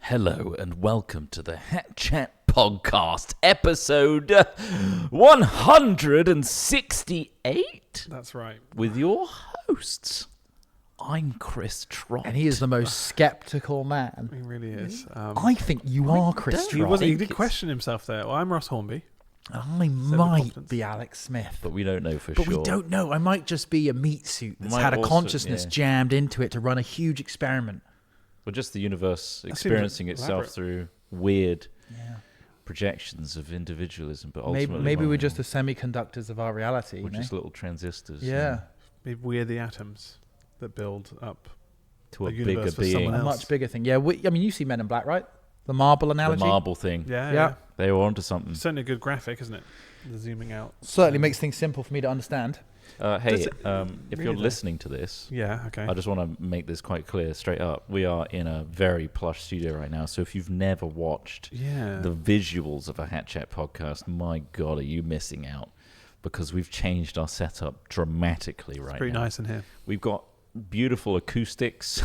Hello and welcome to the Hat Chat Podcast, episode 168. That's right. With your hosts. I'm Chris Trott. And he is the most skeptical man. He really is. I think you are Chris Trott. He did question himself there. Well, I'm Ross Hornby. I might be Alex Smith. But we don't know for sure. sure. But we don't know. I might just be a meat suit that's Might had a also- consciousness yeah. jammed into it to run a huge experiment. Well, just the universe That seems experiencing itself elaborate. through weird Yeah. projections of individualism, but Maybe, ultimately maybe we're wrong. just the semiconductors of our reality. We're you know? just little transistors. Yeah. We're the atoms that build up To a the bigger universe for being. someone A else. much bigger thing. Yeah. I mean, you see Men in Black, right? The marble analogy. The marble thing. Yeah. Yeah. They were onto something. It's certainly a good graphic, isn't it? The zooming out. Certainly makes things simple for me to understand. Hey, Does if really you're though? listening to this, Yeah. Okay. I just want to make this quite clear, straight up. We are in a very plush studio right now, so if you've never watched Yeah. the visuals of a Hat Chat podcast, my God, are you missing out? Because we've changed our setup dramatically right Pretty now. nice in here. We've got beautiful acoustics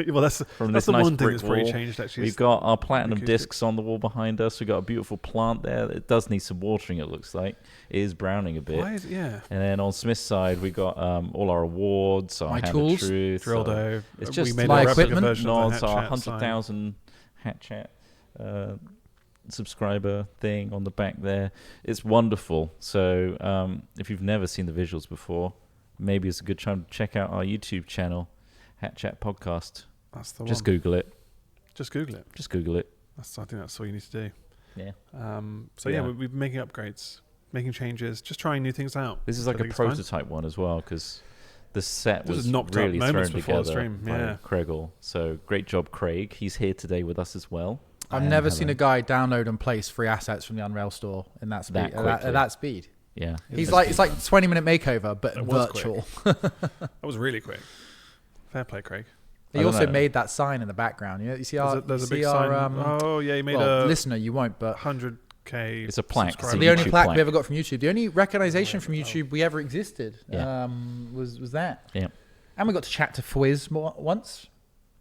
Well, that's from this the nice one thing brick that's pretty wall. changed. Actually, We've got our platinum acoustics. discs on the wall behind us. We've got a beautiful plant there. It does need some watering, it looks like. It is browning a bit. Why is yeah? And then on Smith's side, we got all our awards, our My Hand tools, of Truth, Dildo. it's We just made my a replica equipment. version of the nods, Hat our Chat sign. 100,000 Hat Chat subscriber thing on the back there. It's wonderful. So if you've never seen the visuals before, maybe it's a good time to check out our YouTube channel, Hat Chat Podcast. That's the Just one. Google it. Just Google it. Just Google it. I think that's all you need to do. Yeah. So Yeah. we've been making upgrades, making changes, just trying new things out. This is I like a think it's fine. prototype one as well, because the set This was was knocked really up moments thrown before the together stream, by yeah. Craigle. So great job, Craig. He's here today with us as well. I've never seen a guy download and place free assets from the Unreal store in that speed. That quickly. At that speed. Yeah. It's like 20-minute makeover, but It was virtual. That was really quick. Fair play, Craig. I He don't also know. made that sign in the background. You see our, There's a you big see sign. our Oh yeah, he made well, a listener, you won't, but 100K. It's a plaque. It's subscribers. the only YouTube plaque plaque. we ever got from YouTube, the only recognition from YouTube we ever existed, Yeah. was that. Yeah. And we got to chat to Fwiz once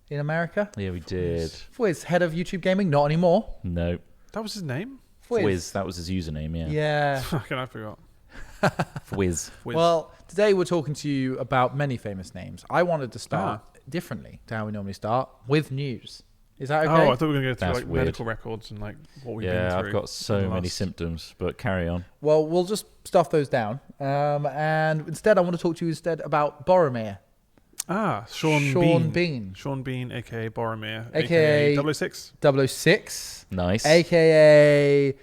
in America. Yeah, we did. Fwiz, head of YouTube gaming, not anymore. No. That was his name. Fwiz. That was his username, yeah. Yeah. Fucking, I forgot. Fwiz. Wiz. Well, today we're talking to you about many famous names. I wanted to start differently to how we normally start, with news. Is that okay? Oh, I thought we were going to go through That's like weird. medical records and like what we've been Yeah, through. I've got in so the many last- symptoms, but carry on. Well, we'll just stuff those down. And instead, I want to talk to you about Boromir. Shawn Bean. Bean. Shawn Bean, aka Boromir, AKA 006. 006, Nice. a.k.a.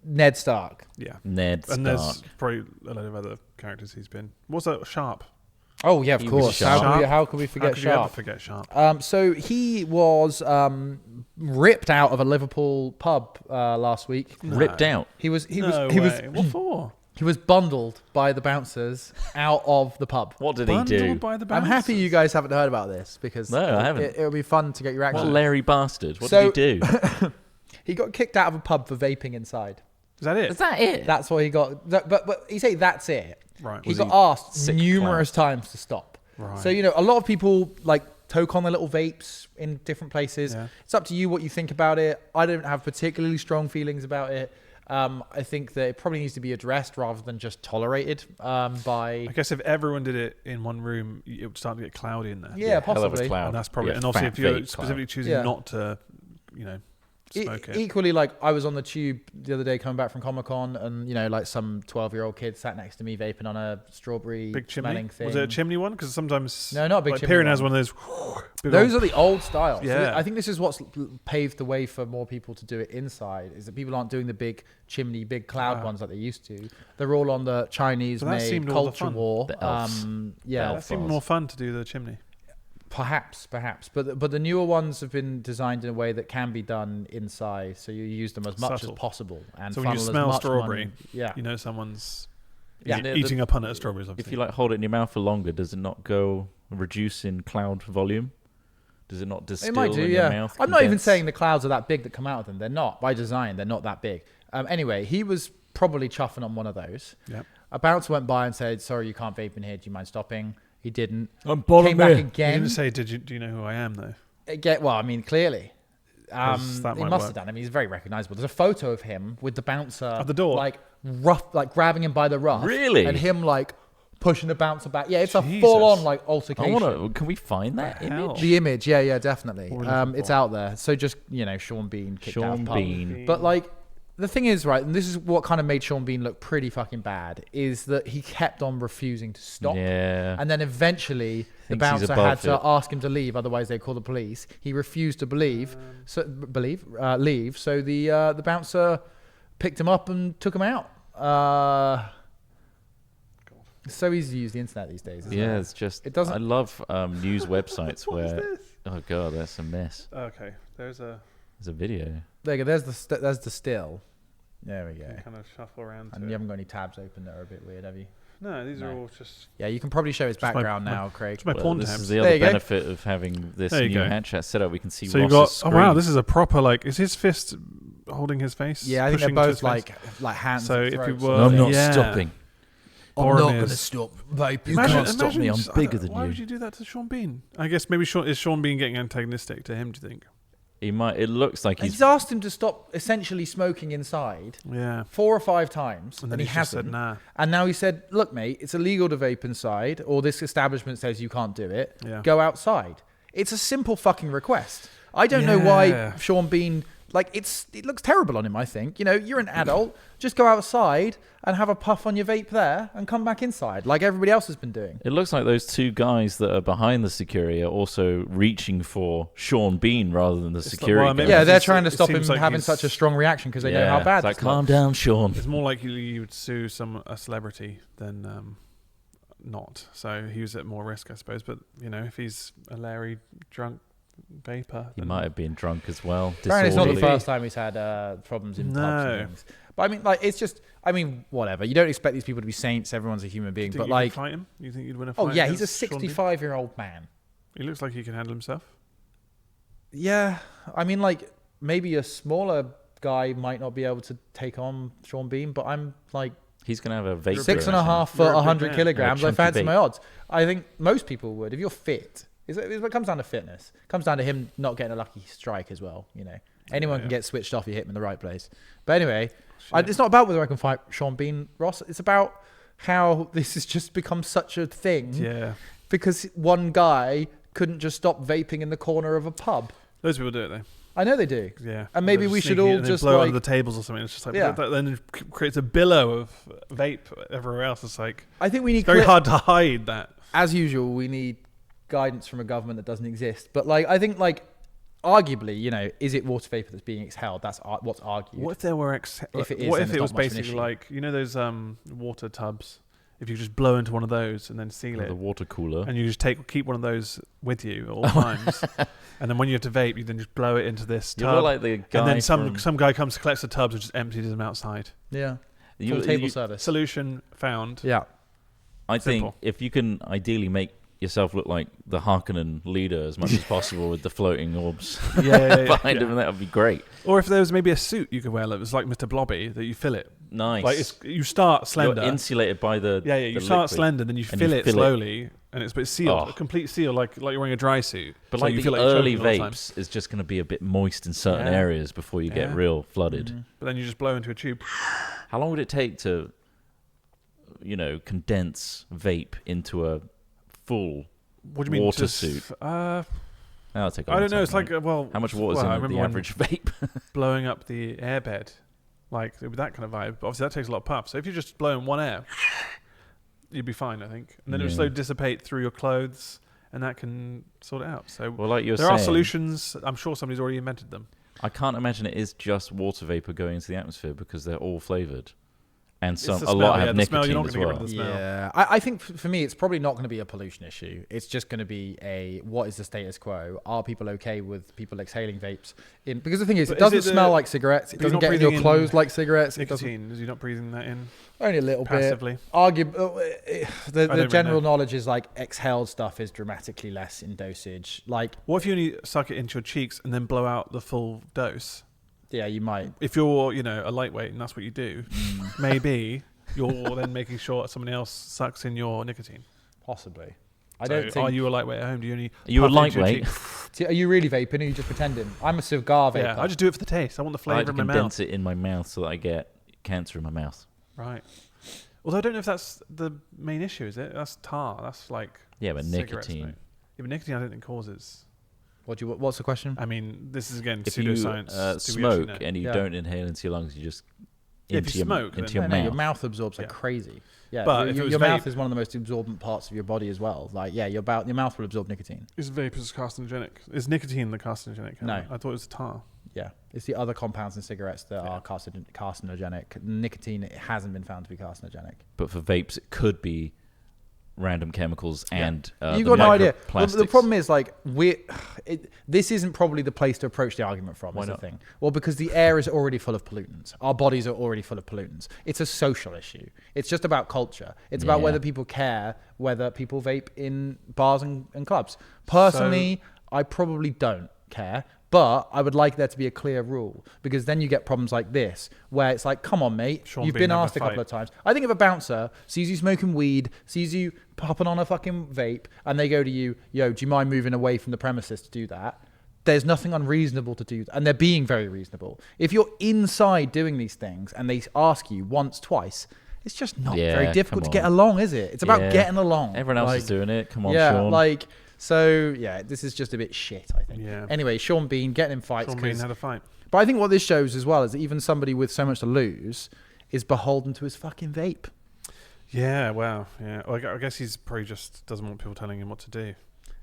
Ned Stark. Yeah. Ned And Stark. there's probably a lot of other characters he's been. What's that? Sharp. Oh, yeah, of He was course. Sharp. How could we How forget could you ever Sharp? forget Sharp? So he was ripped out of a Liverpool pub last week. Ripped out. He was What for? he was bundled by the bouncers out of the pub. What did he do? Bundled by the I'm happy you bouncers. guys haven't heard about this because No, I haven't. It'll be fun to get your What reaction. Larry bastard? What So- did he do? He got kicked out of a pub for vaping inside. Is that it? Is that it? That's what he got. But he say that's it. Right. He Was got he asked sick numerous times to stop. Right. So a lot of people like toke on their little vapes in different places. Yeah. It's up to you what you think about it. I don't have particularly strong feelings about it. I think that it probably needs to be addressed rather than just tolerated by. I guess if everyone did it in one room, it would start to get cloudy in there. Yeah, Hell of a possibly. cloud. And that's probably, Yeah, and obviously fat if you're vape specifically cloud. choosing Yeah. not to, smoke it. Equally, like I was on the tube the other day coming back from Comic-Con, and like some 12-year-old kid sat next to me vaping on a strawberry Big chimney? smelling thing. Was it a chimney one? Because sometimes No, not a big like chimney Piran one. has one of those. Big Those old- are the old styles. Yeah. So I think this is what's paved the way for more people to do it inside, is that people aren't doing the big chimney, big cloud ones like they used to. They're all on the But that Chinese-made seemed all the culture fun. war. The elves. Yeah, that seemed more fun to do the chimney. perhaps. But the newer ones have been designed in a way that can be done inside, so you use them as much Subtle. as possible. And So when you funnel as smell much strawberry, money- yeah. You know someone's Yeah. eating a punnet of strawberries. If Obviously. you hold it in your mouth for longer, does it not reduce in cloud volume? Does it not distill It might do, in yeah. your mouth? I'm not even condense? saying the clouds are that big that come out of them. They're not. By design, they're not that big. Anyway, he was probably chuffing on one of those. Yep. A bouncer went by and said, "Sorry, you can't vape in here. Do you mind stopping?" He didn't. I'm Came back He again. didn't say, do you know who I am though? Well, I mean, clearly. That he might must work. have done. I mean, he's very recognizable. There's a photo of him with the bouncer At the door? like grabbing him by the ruff. Really? And him like pushing the bouncer back. Yeah, it's a Jesus. full-on like altercation. Can we find that hell? image? The image, yeah, definitely. What we're looking It's for. out there. So just, Shawn Bean kicked out Shawn of pub. Bean. But like, the thing is, right, and this is what kind of made Shawn Bean look pretty fucking bad, is that he kept on refusing to stop. Yeah. And then eventually the Thinks he's bouncer above had to it. ask him to leave, otherwise they call the police. He refused to leave. So the bouncer picked him up and took him out. So easy to use the internet these days. Isn't Yeah, it? it's just. It doesn't- I love news websites What is where. this? Oh god, that's a mess. Okay, there's a There's a video. There you go. There's the still. There we go. kind of shuffle around. And to you it. haven't got any tabs open that are a bit weird, have you? No, these are No. all just. Yeah, you can probably show his Just my- background my- now, Craig. It's my Well, porn this tabs. is the There other you go. benefit of having this There you new go. hat chat set up. We can see So you got. Ross's Oh wow, screen. this is a proper like. Is his fist holding his face? Yeah, I think they're Pushing to his both face? like hands. So at if you throats. were- I'm not Yeah. stopping. I'm Or not is- going to stop vaping. You can't stop me, I'm bigger than Why you. would you do that to Shawn Bean? I guess maybe is Shawn Bean getting antagonistic to him? Do you think? He might. It looks like He's he's. asked him to stop essentially smoking inside Yeah. 4 or 5 times, And and then he he's just hasn't. said nah. And now he said, "Look, mate, it's illegal to vape inside, or this establishment says you can't do it. Yeah. Go outside." It's a simple fucking request. I don't know why Yeah. Shawn Bean. Like it looks terrible on him. I think you're an adult. Just go outside and have a puff on your vape there, and come back inside like everybody else has been doing. It looks like those two guys that are behind the security are also reaching for Shawn Bean rather than the It's like- security well, guy. maybe Yeah, they're it's- trying to it stop him seems like having he's- such a strong reaction because they know how Yeah, bad it's like, this calm looks. down, Shawn. It's more likely you would sue a celebrity than not. So he was at more risk, I suppose. But if he's a Larry drunk vapor, He then- might have been drunk as well. Apparently, it's not the disorderly. first time he's had problems in pubs No. and things. But I mean, like, it's just, whatever. You don't expect these people to be saints. Everyone's a human being. Do you But think you could like, fight him? You think you'd win a fight? oh yeah, he's a against Shawn Bean? 65-year-old man. He looks like he can handle himself. Yeah, I mean, like, maybe a smaller guy might not be able to take on Shawn Bean, but I'm like He's gonna have a vape. 6.5 foot, You're a big 100 man. kilograms. You're a I fancy chunky my odds. I think most people would if you're fit. It comes down to fitness. It comes down to him not getting a lucky strike as well. Anyone can yeah. get switched off. You hit him in the right place. But anyway, it's not about whether I can fight Shawn Bean, Ross. It's about how this has just become such a thing Yeah. because one guy couldn't just stop vaping in the corner of a pub. Those people do it though. I know they do. Yeah. And maybe They're we should sneaky all and then just, blow like- under the tables or something. It's just like Yeah. that then it creates a billow of vape everywhere else. It's like I think we need it's very hard to hide that. As usual, we need guidance from a government that doesn't exist. But I think arguably, is it water vapor that's being exhaled? That's what's argued. What if there were If it is, what then if it's it was not much of an basically issue. like those water tubs? If you just blow into one of those and then seal Or it, the water cooler. and you just keep one of those with you at all times, and then when you have to vape, you then just blow it into this You tub, look like the guy and then from- some guy comes, collects the tubs, and just empties them outside. Yeah. you- Full table you- service. Solution found. Yeah. I think Simple. if you can ideally make yourself look like the Harkonnen leader as much as possible with the floating orbs Yeah, behind him, that would be great. Or if there was maybe a suit you could wear that was like Mr. Blobby, that you fill it. Nice. Like you start slender. You're insulated by the You the start liquid. slender, then you And fill you it fill it. slowly, and it's sealed, Oh. a complete seal, like you're wearing a dry suit. But So like you the feel like you're early choking all the time. vapes is just going to be a bit moist in certain Yeah. areas before you get Yeah. real flooded. Mm-hmm. But then you just blow into a tube. How long would it take to, condense vape into a full? What do you mean? Water just, suit. That'll take a I long don't know. time, It's like right? How much water's well, I in the remember when average vape? blowing up the airbed, like with that kind of vibe. But obviously that takes a lot of puff. So if you're just blowing one air, you'd be fine, I think. And then it would Yeah. slowly dissipate through your clothes, and that can sort it out. So Well, like you're there saying, are solutions. I'm sure somebody's already invented them. I can't imagine it is just water vapor going into the atmosphere because they're all flavored, and It's some the a smell, lot yeah, have the smell, you're nicotine not as gonna get rid well. of the smell. Yeah. I think for me, it's probably not going to be a pollution issue. It's just going to be what is the status quo? Are people okay with people exhaling vapes? Because the thing is, But it is doesn't it smell the- like cigarettes. It but you're doesn't not get in your breathing in clothes like cigarettes. It doesn't. Nicotine, is you're not breathing that in Only a little bit. passively. The don't really general know. knowledge is like exhaled stuff is dramatically less in dosage. Like, What if you only suck it into your cheeks and then blow out the full dose? yeah, you might. If you're, a lightweight and that's what you do, maybe you're then making sure someone else sucks in your nicotine. Possibly. I don't Are think. you a lightweight at home? Do you only? Are you a puff into your lightweight? cheek? Are you really vaping? Or are you just pretending? I'm a cigar vapor. Yeah, I just do it for the taste. I want the I like flavour to in my condense mouth. it in my mouth so that I get cancer in my mouth. Right. Although I don't know if that's the main issue, is it? That's tar. That's like Yeah, but cigarette nicotine. smoke. Yeah, but nicotine I don't think causes. What's the question? I mean, this is again If you pseudoscience. Do we actually smoke know? and you Yeah. don't inhale into your lungs, you just Yeah, if into you your, smoke, into then- your No, mouth. your mouth absorbs like Yeah. crazy. Yeah, But if it was your mouth vape- is one of the most absorbent parts of your body as well. Like, yeah, your mouth will absorb nicotine. Is vape carcinogenic? Is nicotine the carcinogenic? No. I thought it was tar. Yeah, it's the other compounds in cigarettes that are carcinogenic. Nicotine, it hasn't been found to be carcinogenic. But for vapes, it could be random chemicals and You the got no idea. Well, the microplastics. problem is, like, this isn't probably the place to approach the argument from. Why Is the not? thing. Well, because the air is already full of pollutants. Our bodies are already full of pollutants. It's a social issue. It's just about culture. It's about Yeah. whether people care whether people vape in bars and clubs. Personally, I probably don't care. But I would like there to be a clear rule, because then you get problems like this, where it's like, come on, mate, Shawn you've Bean been have a asked a couple fight. of times. I think if a bouncer sees you smoking weed, sees you popping on a fucking vape, and they go to you, yo, do you mind moving away from the premises to do that? There's nothing unreasonable to do, and they're being very reasonable. If you're inside doing these things and they ask you once, twice, it's just not Yeah, very difficult to come get on. along, is it? It's about Yeah. getting along. Everyone else Like, is doing it. Come on, yeah, Sean. like, so, yeah, this is just a bit shit, I think. Yeah. Anyway, Shawn Bean getting in fights. Shawn Bean 'cause- had a fight. but I think what this shows as well is that even somebody with so much to lose is beholden to his fucking vape. Yeah, well, yeah. Well, I guess he's probably just doesn't want people telling him what to do. Maybe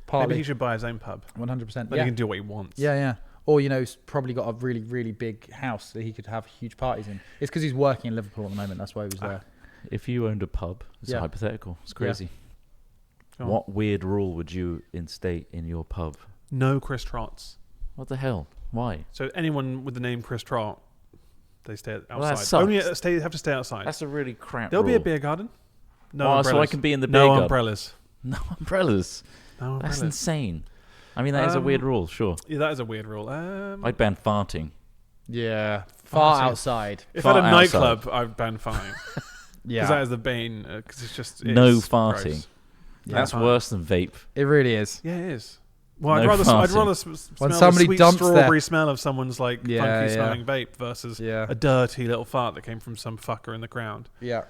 Partly, he should buy his own pub. 100%. Then Yeah. he can do what he wants. Yeah, yeah. Or, you know, he's probably got a really, really big house that he could have huge parties in. It's because he's working in Liverpool at the moment. That's why he was there. If you owned a pub, it's Yeah. a hypothetical. It's crazy. Go on. What weird rule would you instate in your pub? No Chris Trotts. What the hell? Why? So anyone with the name Chris Trott, they stay outside. Well, that sucks. Only have to stay outside. That's a really crap There'll be a rule. beer garden. No Oh, umbrellas. so I can be in the beer no garden. umbrellas. No umbrellas. No That's umbrellas. insane. I mean, that is a weird rule, sure. Yeah, that is a weird rule. I'd ban farting. Yeah. Far Farting. outside. If I had a fart nightclub, I'd ban farting. Yeah. Because that is the bane. Because it's just No it's farting. gross. That's Fart. worse than vape. It really is. Yeah, it is. Well, No I'd rather farting. smell somebody the sweet dumps strawberry smell of someone's like Yeah, funky yeah. smelling vape versus Yeah. a dirty little fart that came from some fucker in the ground. Yeah.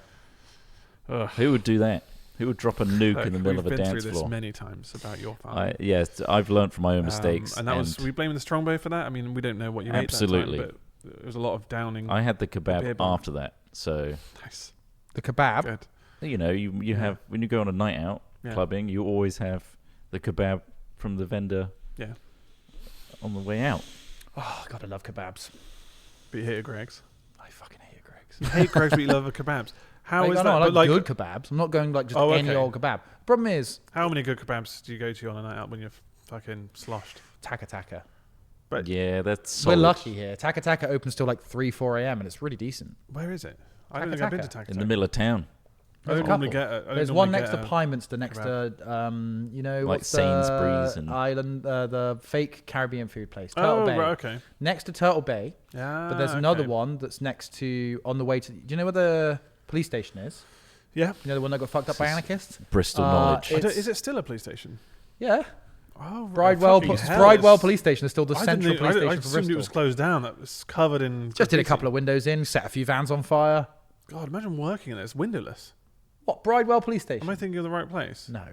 Ugh. Who would do that? Who would drop a nuke Look, in the middle of we've a been dance through this floor? many times about your farting. Yes, I've learned from my own mistakes. And that was we blaming the Strongbow for that. I mean, we don't know what you Absolutely. ate that time, but it was a lot of downing. I had the beer kebab bomb. after that. So, Nice, The kebab. good. you know, you Yeah. have, when you go on a night out Yeah. clubbing, you always have the kebab from the vendor Yeah, on the way out. Oh, God, I love kebabs. but you hate Greg's. I fucking hate Greg's. You hate Greg's, but you love kebabs. How is I that? know, I But like good kebabs. I'm not going like just any okay. old kebab. Problem is, How many good kebabs do you go to on a night out when you're fucking sloshed? Taka Taka. But- Yeah, that's We're solid. lucky here. Taka Taka opens till like 3, 4 a.m. and it's really decent. Where is it? I don't Taka think I've been to Taka. Taka. In the middle of town. I don't There's a normally couple. get. I don't There's normally one next to get a- Pymonster, next to you know, Like what's Sainsbury's the and- island, the fake Caribbean food place, Turtle Oh, Bay. right, okay. Next to Turtle Bay, Yeah. but there's another one that's next to on the way to. Do you know where the police station is? Yeah. You know the one that got fucked up by anarchists? Bristol Uh, knowledge. It's- Is it still a police station? Yeah, Oh, right. Bridewell. Fucking hell, Bridewell it's- Police Station is still the I central didn't- police I station for assumed Bristol. it was closed down. That was covered in. Just did a graffiti. couple of windows in, set a few vans on fire. God, imagine working in there. It's windowless. What, Bridewell Police Station? Am I thinking of the right place? No.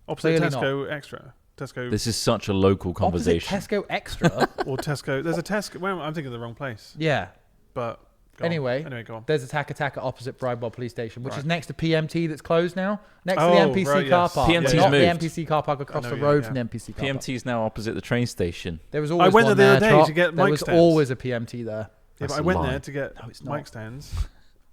Opposite Clearly Tesco Extra. Tesco This is such a local conversation. Opposite Tesco Extra. or Tesco. There's a Tesco. Well, I'm thinking of the wrong place. Yeah. But go on. Anyway, go on. there's a Taka Taka opposite Bridewell Police Station, which Right. is next to PMT that's closed now. Next to Oh, the NPC right, car yes. park. PMT's not the moved. NPC car park across I the know, road yeah, from the NPC car park. PMT's now opposite the train station. There was always went one there the other there, day Trott. to get There mic was stands. always a PMT there. Yeah, That's but I a went lie. there to get No, it's not. mic stands.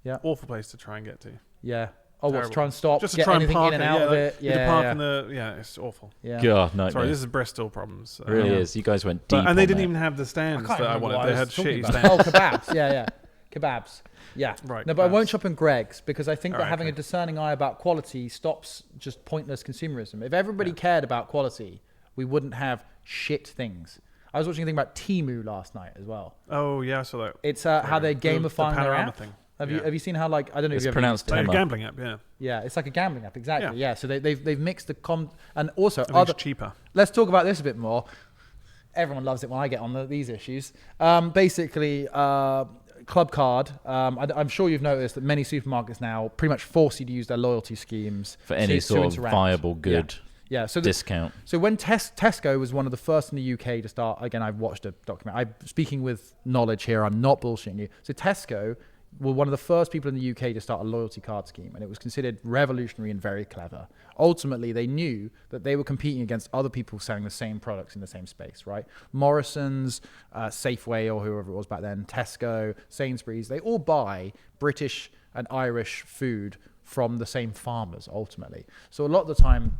Yeah. Awful place to try and get to. Yeah. Oh, what, to Terrible. try and stop, Just to get try and anything park in and it, out yeah, of it. You have to Yeah, park yeah. in the. Yeah, it's awful. Yeah. God, nightmare. Sorry, this is Bristol problems. really Yeah. is. You guys went deep. And they on didn't that. even have the stands that I remember wanted. what They I had was talking shitty about. stands. Oh, kebabs. Yeah, yeah. Kebabs. Yeah. Right, No, but I won't kebabs. shop in Greg's because I think that Alright, having a okay. discerning eye about quality stops just pointless consumerism. If everybody cared about quality, we wouldn't have shit things. I was watching a thing about Temu last night as well. Oh yeah, I saw that. It's how they're The gamifying their panorama app. thing. Have you seen how, like, I don't know It's if you've pronounced Like a Temu. gambling app, yeah. Yeah, it's like a gambling app, exactly. Yeah. Yeah, so they've mixed and also Everything's cheaper. Let's talk about this a bit more. Everyone loves it when I get on these issues. Basically, Club Card. I'm sure you've noticed that many supermarkets now pretty much force you to use their loyalty schemes For any to sort of interact. viable good Yeah. So discount. So when Tesco was one of the first in the UK to start, again, I've watched a documentary. I'm speaking with knowledge here. I'm not bullshitting you. So Tesco were one of the first people in the UK to start a loyalty card scheme, and it was considered revolutionary and very clever. Ultimately, they knew that they were competing against other people selling the same products in the same space, right? Morrison's, Safeway, or whoever it was back then, Tesco, Sainsbury's, they all buy British and Irish food from the same farmers ultimately. So a lot of the time,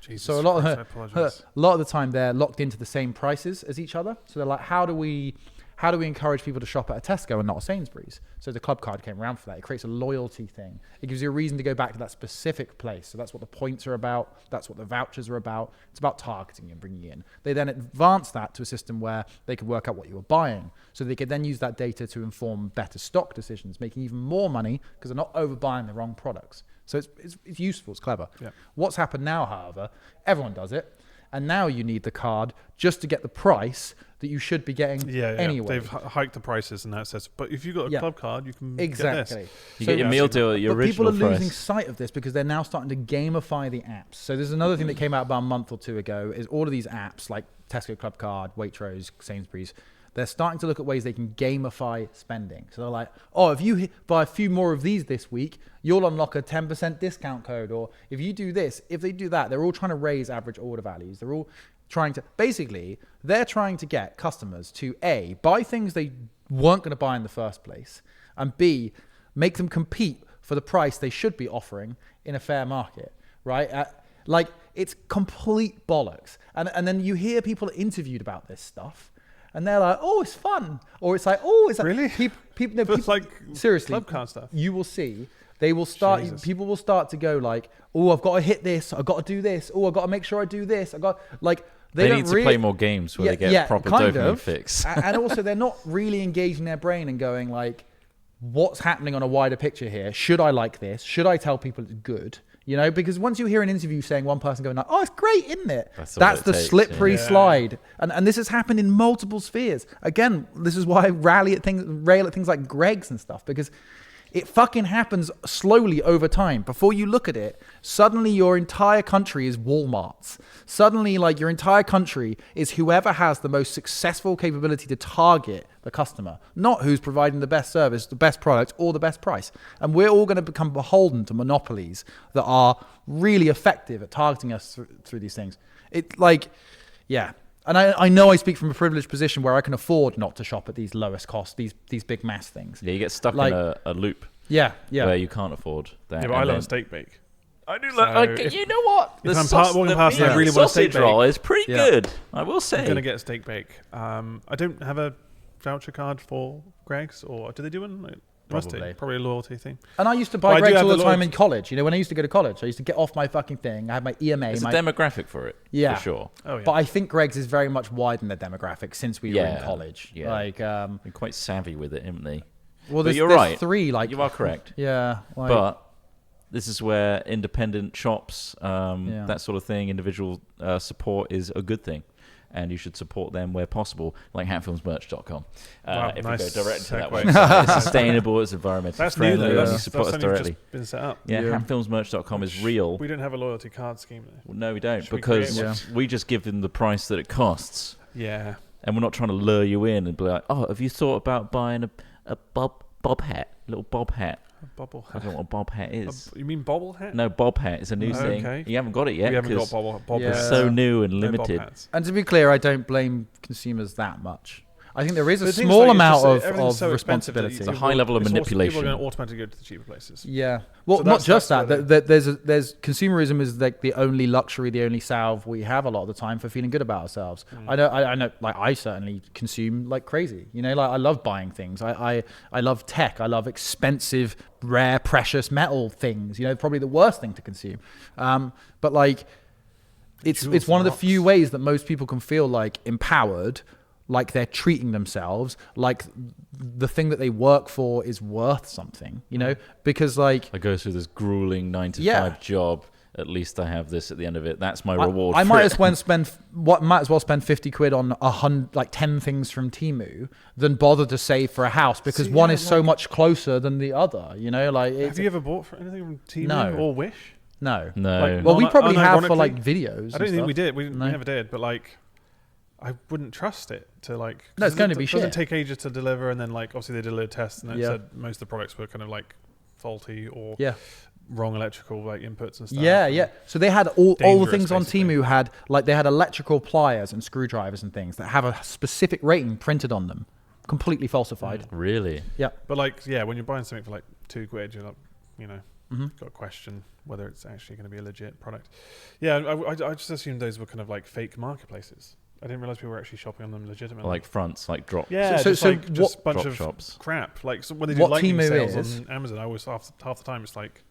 Jesus so a lot Christ, I of apologise. a lot of the time they're locked into the same prices as each other. So they're like, how do we encourage people to shop at a Tesco and not a Sainsbury's? So the Club Card came around for that. It creates a loyalty thing. It gives you a reason to go back to that specific place. So that's what the points are about. That's what the vouchers are about. It's about targeting and bringing you in. They then advance that to a system where they could work out what you were buying. So they could then use that data to inform better stock decisions, making even more money because they're not overbuying the wrong products. So it's useful. It's clever. Yeah. What's happened now, however, everyone does it. And now you need the card just to get the price that you should be getting anyway. They've hiked the prices, and that says, but if you've got a club card, you can exactly. get this. You get your meal deal at your but original people are losing price. sight of this because they're now starting to gamify the apps. So there's another thing that came out about a month or two ago is all of these apps like Tesco Club Card, Waitrose, Sainsbury's, they're starting to look at ways they can gamify spending. So they're like, oh, if you buy a few more of these this week, you'll unlock a 10% discount code. Or if you do this, if they do that, they're all trying to raise average order values. They're all trying to, basically, they're trying to get customers to A, buy things they weren't going to buy in the first place, and B, make them compete for the price they should be offering in a fair market, right? Like, it's complete bollocks. And then you hear people interviewed about this stuff, and they're like, oh, it's fun. Or it's like, oh, it's like... Really? People, like seriously, club card stuff. You will see... They will start. Jesus. People will start to go like, "Oh, I've got to hit this. I've got to do this. Oh, I've got to make sure I do this. I got like." They don't need to really, play more games where they get proper dopamine fix. And also, they're not really engaging their brain and going like, "What's happening on a wider picture here? Should I like this? Should I tell people it's good?" You know, because once you hear an interview saying one person going like, "Oh, it's great, isn't it?" That's the slippery slide, and this has happened in multiple spheres. Again, this is why I rail at things like Greg's and stuff, because it fucking happens slowly over time. Before you look at it, suddenly your entire country is Walmart's. Suddenly, like, your entire country is whoever has the most successful capability to target the customer, not who's providing the best service, the best product, or the best price. And we're all going to become beholden to monopolies that are really effective at targeting us through these things. It like, yeah. And I know I speak from a privileged position where I can afford not to shop at these lowest cost, these big mass things. Yeah, you get stuck like, in a loop. Yeah. Where you can't afford that. Yeah, but I love a steak bake. I do So love. You know what? If I'm walking past and I really want a steak sausage roll bake, is pretty good. I will say. I'm gonna get a steak bake. I don't have a voucher card for Greg's, or do they do one? Probably a loyalty thing. And I used to buy Greg's all the time in college. You know, when I used to go to college, I used to get off my fucking thing. I had my EMA. There's a demographic for it. Yeah. For sure. Oh, yeah. But I think Greg's is very much widened their demographic since we were in college. Yeah. Like, they're quite savvy with it, haven't they? Well, but you're there's right. Three, like, you are correct. Yeah. Like, but this is where independent shops, that sort of thing, individual support is a good thing. And you should support them where possible, like hatfilmsmerch.com. If we go direct to that website, it's sustainable, it's environmentally friendly, and you support us directly. Just been set up. Yeah, hatfilmsmerch.com is real. We don't have a loyalty card scheme though. Well, no, we don't, because we just give them the price that it costs. Yeah. And we're not trying to lure you in and be like, oh, have you thought about buying a bob hat, a little bob hat? A bobble hat. I don't know what a bob hat is. You mean bobble hat? No, bob hat is a new thing. Okay. You haven't got it yet. We haven't got bobble It's so new and limited. And to be clear, I don't blame consumers that much. I think there is a small amount of responsibility. It's a high level of manipulation. People are going to automatically go to the cheaper places. Yeah. Well, so not just that. There's consumerism is like the only luxury, the only salve we have a lot of the time for feeling good about ourselves. I know. Like, I certainly consume like crazy. You know, like, I love buying things. I love tech. I love expensive, rare, precious metal things. You know, probably the worst thing to consume. But like, it's one of the few ways that most people can feel like empowered. like they're treating themselves, like the thing that they work for is worth something, you know, because like I go through this grueling 9 to 5 job. At least I have this at the end of it. That's my reward. I might as well spend 50 quid on 10 things from Temu than bother to save for a house because one is so much closer than the other. You know, like have you ever bought anything from Temu or Wish? No. Like, well, we probably have for like videos. I don't think we did. We never did. But like, I wouldn't trust it to like. No, it's going to be shit. It doesn't take ages to deliver, and then like obviously they did a little test, and it said most of the products were kind of like faulty or wrong electrical like inputs and stuff. Yeah. So they had all the things on Temu had like they had electrical pliers and screwdrivers and things that have a specific rating printed on them, completely falsified. Really? Yeah. But like, when you're buying something for like £2, you're like, you know, got to question whether it's actually going to be a legit product. Yeah, I just assumed those were kind of like fake marketplaces. I didn't realize people were actually shopping on them legitimately. Like fronts, like drop. Yeah, so just a bunch drop of shops. crap. Like when they do lightning Temu sales on Amazon, I always half the time it's like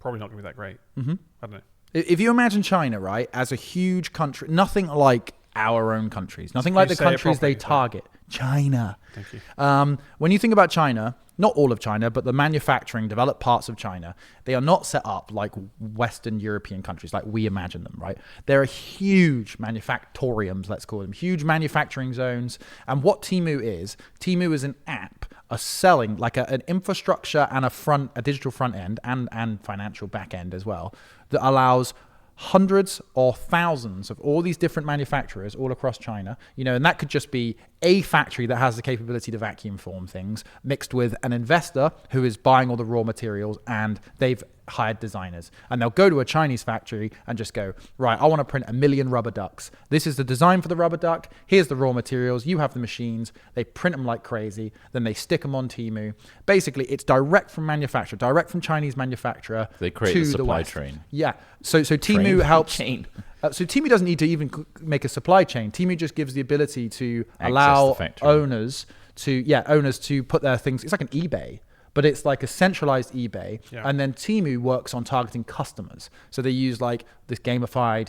probably not going to be that great. I don't know. If you imagine China, right, as a huge country, nothing like our own countries, nothing like the countries they target. China. Thank you. When you think about China, not all of China, but the manufacturing developed parts of China, they are not set up like Western European countries, like we imagine them, right? There are huge manufactoriums, let's call them, huge manufacturing zones. And what Temu is an app, a selling, like an infrastructure and a digital front end and financial back end as well, that allows hundreds or thousands of all these different manufacturers all across China, you know, and that could just be a factory that has the capability to vacuum form things mixed with an investor who is buying all the raw materials and they've hired designers, and they'll go to a Chinese factory and just go, right, I want to print 1 million rubber ducks. This is the design for the rubber duck. Here's the raw materials. You have the machines. They print them like crazy. Then they stick them on Temu. Basically, it's direct from manufacturer, direct from Chinese manufacturer. They create the supply train. Yeah. So Temu helps. So Temu doesn't need to even make a supply chain. Temu just gives the ability to allow owners to put their things. It's like an eBay. But it's like a centralized eBay, and then Temu works on targeting customers. So they use like this gamified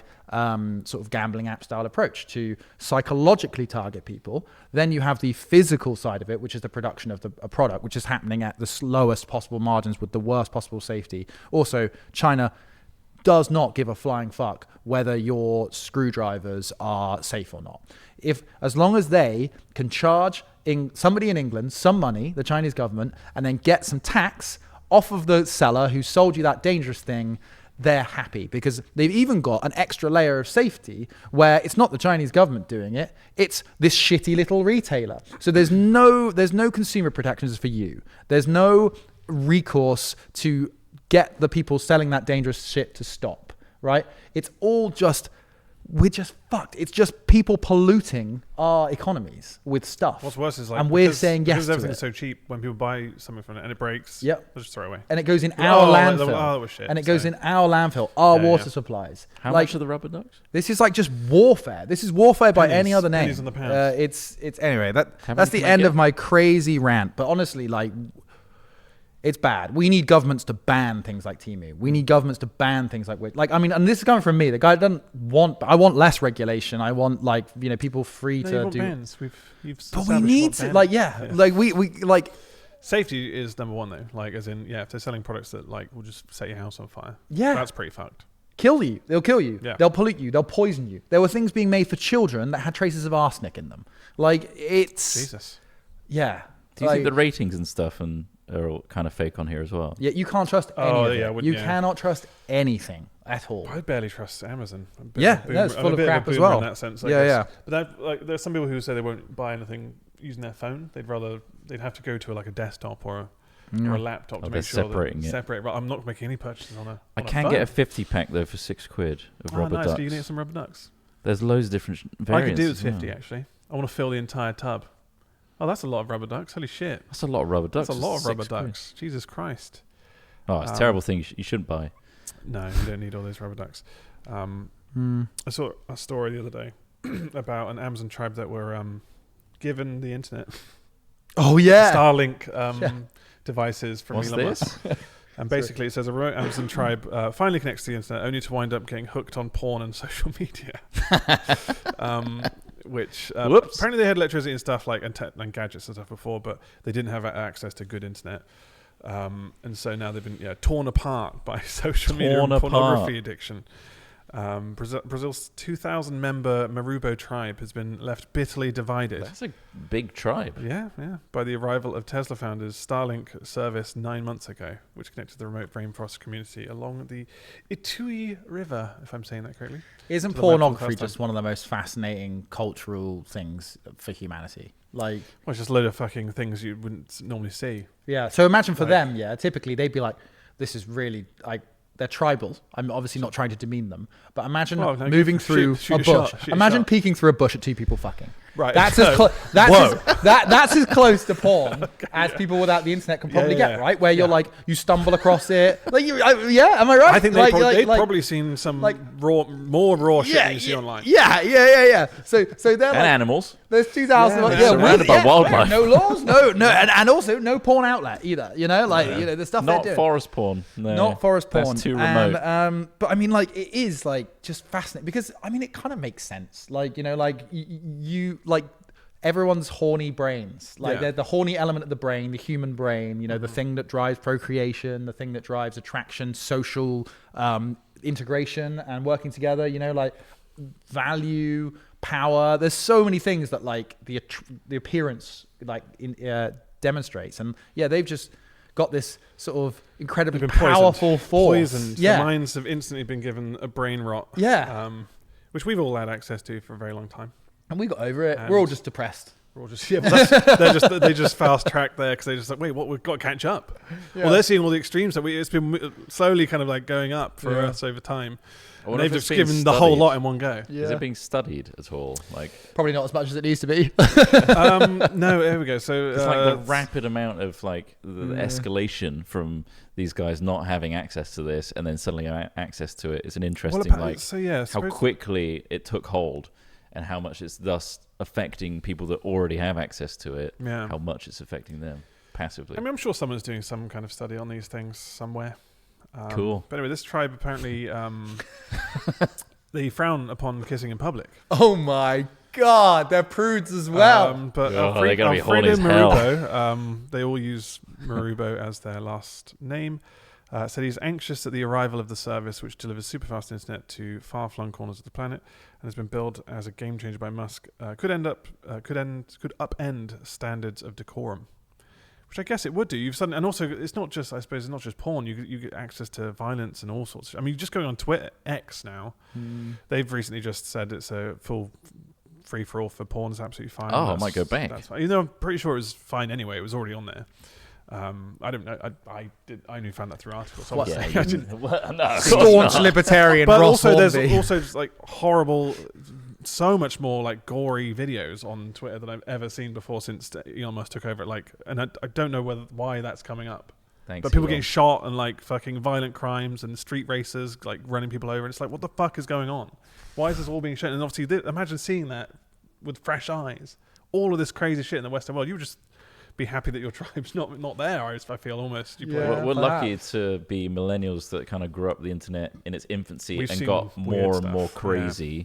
sort of gambling app style approach to psychologically target people. Then you have the physical side of it, which is the production of a product, which is happening at the slowest possible margins with the worst possible safety. Also, China does not give a flying fuck whether your screwdrivers are safe or not. As long as they can charge somebody in England some money, the Chinese government, and then get some tax off of the seller who sold you that dangerous thing, they're happy, because they've even got an extra layer of safety where it's not the Chinese government doing it, it's this shitty little retailer. So there's no consumer protections for you. There's no recourse to get the people selling that dangerous shit to stop, right? It's all just, we're just fucked. It's just people polluting our economies with stuff. What's worse is like, and we're saying yes to it. Because everything's so cheap, when people buy something from it and it breaks, they'll just throw it away. And it goes in our landfill. That was shit. And it goes in our landfill, our water supplies. How much are the rubber ducks? This is like just warfare. This is warfare by any other name. Pennies on the pound. It's anyway. That's the end of my crazy rant. But honestly, like, it's bad. We need governments to ban things like Temu. We need governments to ban things like I mean, and this is coming from me. The guy doesn't want. I want less regulation. I want people free to do. Bans. But we need to we Safety is number one though. Like as in if they're selling products that like will just set your house on fire. Yeah, that's pretty fucked. Kill you. They'll kill you. Yeah. They'll pollute you. They'll poison you. There were things being made for children that had traces of arsenic in them. Like it's Jesus. Yeah. Do you think the ratings and stuff are all kind of fake on here as well? Yeah, you can't trust any of it. You cannot trust anything at all. I barely trust Amazon. It's full of crap as well. In that sense, But there's some people who say they won't buy anything using their phone. They'd have to go to a desktop or a laptop to make sure separating it. Separate. I'm not making any purchases on a. I can get a 50-pack though for £6 of rubber ducks. So you can get some rubber ducks. There's loads of different variants. I could do with 50 actually. I want to fill the entire tub. Oh, that's a lot of rubber ducks. Holy shit. That's a lot of rubber ducks. That's a lot of rubber ducks. Jesus Christ. Oh, it's a terrible thing you shouldn't buy. No, you don't need all those rubber ducks. I saw a story the other day about an Amazon tribe that were given the internet. Oh, yeah. Starlink devices from What's Elon this? Musk. And basically it says a remote Amazon tribe finally connects to the internet only to wind up getting hooked on porn and social media. which apparently they had electricity and stuff like and gadgets and stuff before, but they didn't have access to good internet. And so now they've been torn apart by social media and pornography addiction. Brazil's 2,000-member Marubo tribe has been left bitterly divided. That's a big tribe. Yeah. By the arrival of Tesla founders' Starlink service 9 months ago, which connected the remote rainforest community along the Itui River, if I'm saying that correctly. Isn't pornography just one of the most fascinating cultural things for humanity? Like, well, it's just a load of fucking things you wouldn't normally see. Yeah. So imagine for them, typically they'd be like, this is really like, they're tribal. I'm obviously not trying to demean them, but imagine moving through a bush. Imagine peeking through a bush at two people fucking. Right. That's that's as close to porn as people without the internet can probably get. Right, where you're like, you stumble across it. Like, am I right? I think they've probably seen some more raw shit than you see online. Yeah. So they're and animals. There's 2,000. Surrounded by wildlife. No laws. No, and also no porn outlet either. The stuff they're doing. Not forest porn. No, not forest porn. That's too remote. But I mean, like, it is like just fascinating because I mean, it kind of makes sense. Like, you like everyone's horny brains. Like, they're the horny element of the brain, the human brain. The thing that drives procreation, the thing that drives attraction, social integration, and working together. Like value. Power. There's so many things that like the appearance like demonstrates, and they've just got this sort of incredibly powerful force. Poisoned. The minds have instantly been given a brain rot. Which we've all had access to for a very long time, and we got over it. We're all just depressed. We're all just they just fast track there because they just like, wait, what, we've got to catch up. Well, they're seeing all the extremes that it's been slowly kind of like going up for us over time. And they've just given the whole lot in one go. Is it being studied at all? Like, probably not as much as it needs to be. No, there we go. So it's like the rapid amount of like the escalation from these guys not having access to this and then suddenly access to it is an interesting how quickly it took hold and how much it's thus affecting people that already have access to it. Yeah. How much it's affecting them passively. I mean, I'm sure someone's doing some kind of study on these things somewhere. Cool. But anyway, this tribe apparently they frown upon kissing in public. Oh my god, they're prudes as well. But they're gonna be horny as hell. They all use Marubo as their last name. Said he's anxious at the arrival of the service, which delivers super fast internet to far-flung corners of the planet, and has been billed as a game changer by Musk. Could upend standards of decorum. Which I guess it would do. And also, it's not just porn. You get access to violence and all sorts. I mean, just going on Twitter, X now, they've recently just said it's a full free for all for porn. Is absolutely fine. Oh, I might go back. That's fine. I'm pretty sure it was fine anyway. It was already on there. I don't know. I only found that through articles. Staunch libertarian. But Ross also, Hornby. there's also just like horrible. So much more like gory videos on Twitter than I've ever seen before since Elon Musk took over it. And I don't know why that's coming up. Thanks, but people getting shot and like fucking violent crimes and street racers like running people over. And it's like, what the fuck is going on? Why is this all being shown? And obviously, imagine seeing that with fresh eyes. All of this crazy shit in the Western world. You would just be happy that your tribe's not there. I feel almost. We're lucky to be millennials that kind of grew up the internet in its infancy and got more and more crazy. Yeah.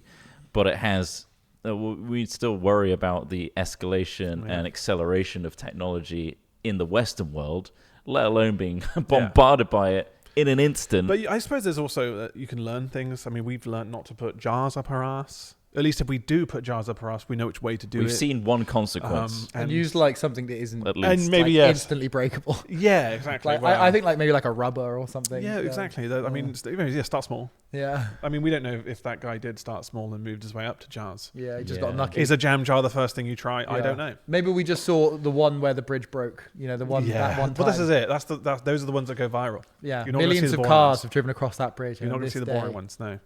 But it has, we still worry about the escalation and acceleration of technology in the Western world, let alone being bombarded by it in an instant. But I suppose there's also, you can learn things. I mean, we've learned not to put jars up our ass. At least if we do put jars up our ass, we know which way to do it. We've seen one consequence. And use like something that isn't at least. And maybe instantly breakable. Yeah, exactly. I think like maybe like a rubber or something. Yeah, exactly. I mean, start small. Yeah. I mean, we don't know if that guy did start small and moved his way up to jars. Yeah, he just got unlucky. Is a jam jar the first thing you try? Yeah. I don't know. Maybe we just saw the one where the bridge broke. That one time. Well, this is it. Those are the ones that go viral. Yeah. Millions of cars have driven across that bridge. You're not going to see the boring ones, no.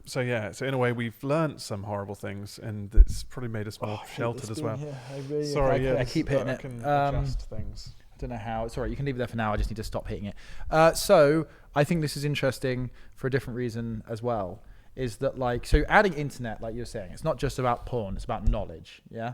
So in a way, we've learned some horrible things, and it's probably made us more sheltered as well. Sorry, I keep hitting it. I can adjust things. I don't know how. It's all right. You can leave it there for now. I just need to stop hitting it. So I think this is interesting for a different reason as well. Is that so adding internet, like you're saying, it's not just about porn. It's about knowledge. Yeah.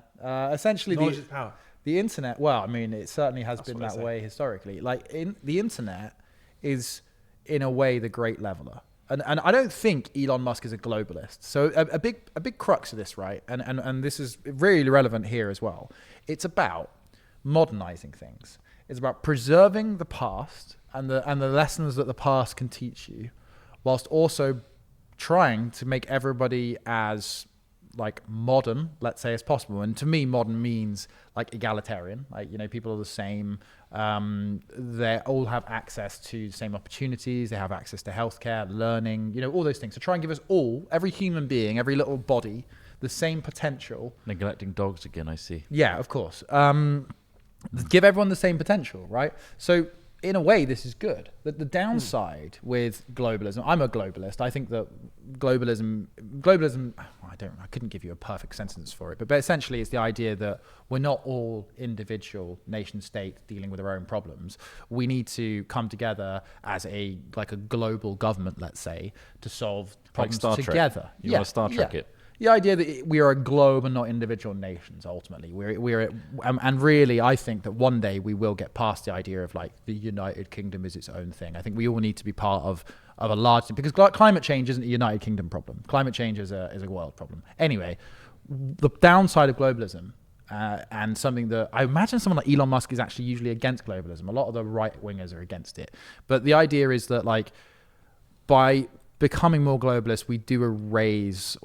Essentially, knowledge is power. The internet. Well, I mean, it certainly has been that way historically. The internet is, in a way, the great leveler. and I don't think Elon Musk is a globalist. So a big crux of this, right? And this is really relevant here as well. It's about modernizing things. It's about preserving the past and the lessons that the past can teach you, whilst also trying to make everybody as like modern, let's say, as possible. And to me, modern means like egalitarian, like, you know, people are the same. They all have access to the same opportunities. They have access to healthcare, learning, you know, all those things. So try and give us all, every human being, every little body, the same potential. Neglecting dogs again, I see. Yeah, of course. Give everyone the same potential, right? So in a way, this is good. The downside with globalism, I'm a globalist. I think that globalism, I couldn't give you a perfect sentence for it, but essentially it's the idea that we're not all individual nation states dealing with their own problems. We need to come together as a global government, let's say, to solve problems like Star together. Trek. You want to Star Trek it? The idea that we are a globe and not individual nations. Ultimately, and really, I think that one day we will get past the idea of like the United Kingdom is its own thing. I think we all need to be part of a large thing, because climate change isn't a United Kingdom problem. Climate change is a world problem. Anyway, the downside of globalism, and something that I imagine someone like Elon Musk is actually usually against globalism. A lot of the right wingers are against it, but the idea is that like by becoming more globalist, we do erase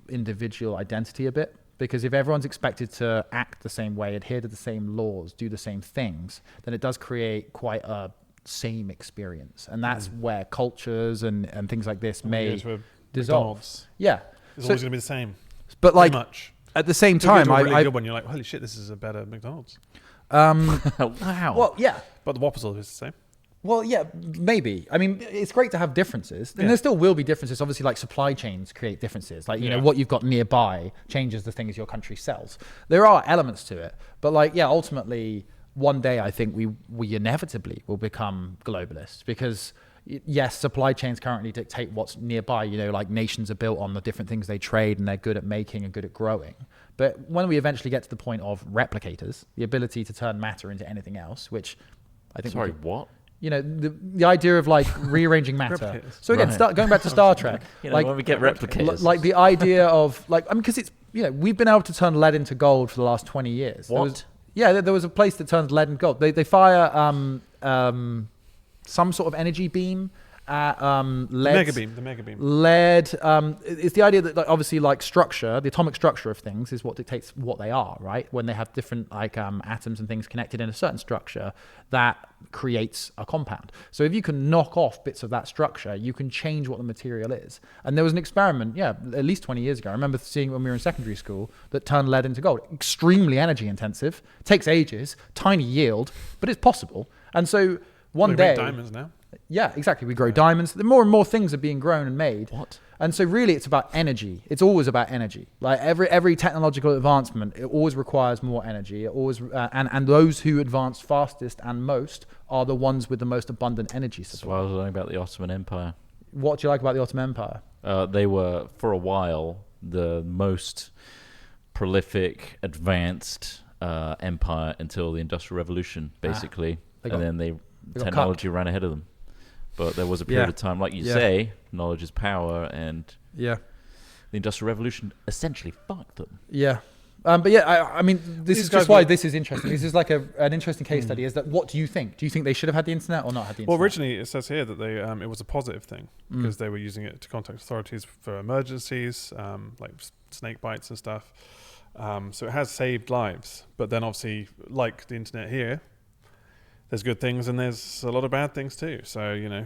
individual identity a bit, because if everyone's expected to act the same way, adhere to the same laws, do the same things, then it does create quite a same experience, and that's where cultures and things like this may dissolve. Yeah, it's always going to be the same. But like much. At the same time, a really good one. You're like, holy shit, this is a better McDonald's. Wow. Well, yeah. But the Whoppers always the same. Well, yeah, maybe. I mean, it's great to have differences. And there still will be differences. Obviously, like supply chains create differences. Like, you know, what you've got nearby changes the things your country sells. There are elements to it. But like, yeah, ultimately, one day I think we inevitably will become globalists, because yes, supply chains currently dictate what's nearby. You know, like nations are built on the different things they trade, and they're good at making and good at growing. But when we eventually get to the point of replicators, the ability to turn matter into anything else, which I think... Sorry, what? You know, the idea of like rearranging matter. So again, going back to Star Trek, you know, like when we get replicators, like the idea of like, I mean, because it's, you know, we've been able to turn lead into gold for the last 20 years. What? There was a place that turns lead into gold. They fire some sort of energy beam at lead. The mega beam. Lead. It's the idea that like, obviously like structure, the atomic structure of things is what dictates what they are, right? When they have different like atoms and things connected in a certain structure, that creates a compound. So if you can knock off bits of that structure, you can change what the material is. And there was an experiment, at least 20 years ago. I remember seeing it when we were in secondary school, that turned lead into gold. Extremely energy intensive, takes ages, tiny yield, but it's possible. And so one day... We make diamonds now. Yeah, exactly. We grow diamonds. The more and more things are being grown and made. What? And so really it's about energy. It's always about energy. Like every technological advancement, it always requires more energy. It always and those who advance fastest and most are the ones with the most abundant energy supply. So I was learning about the Ottoman Empire. What do you like about the Ottoman Empire? They were, for a while, the most prolific, advanced empire until the Industrial Revolution, basically. And then the technology ran ahead of them. But there was a period of time, like you say, knowledge is power, and the Industrial Revolution essentially fucked them. Yeah. But yeah, I mean, this is just why this is interesting. This is like an interesting case study. Is that what do you think? Do you think they should have had the internet or not had the internet? Well, originally it says here that they it was a positive thing because they were using it to contact authorities for emergencies, like snake bites and stuff. So it has saved lives. But then obviously, like the internet here, there's good things and there's a lot of bad things too. So, you know,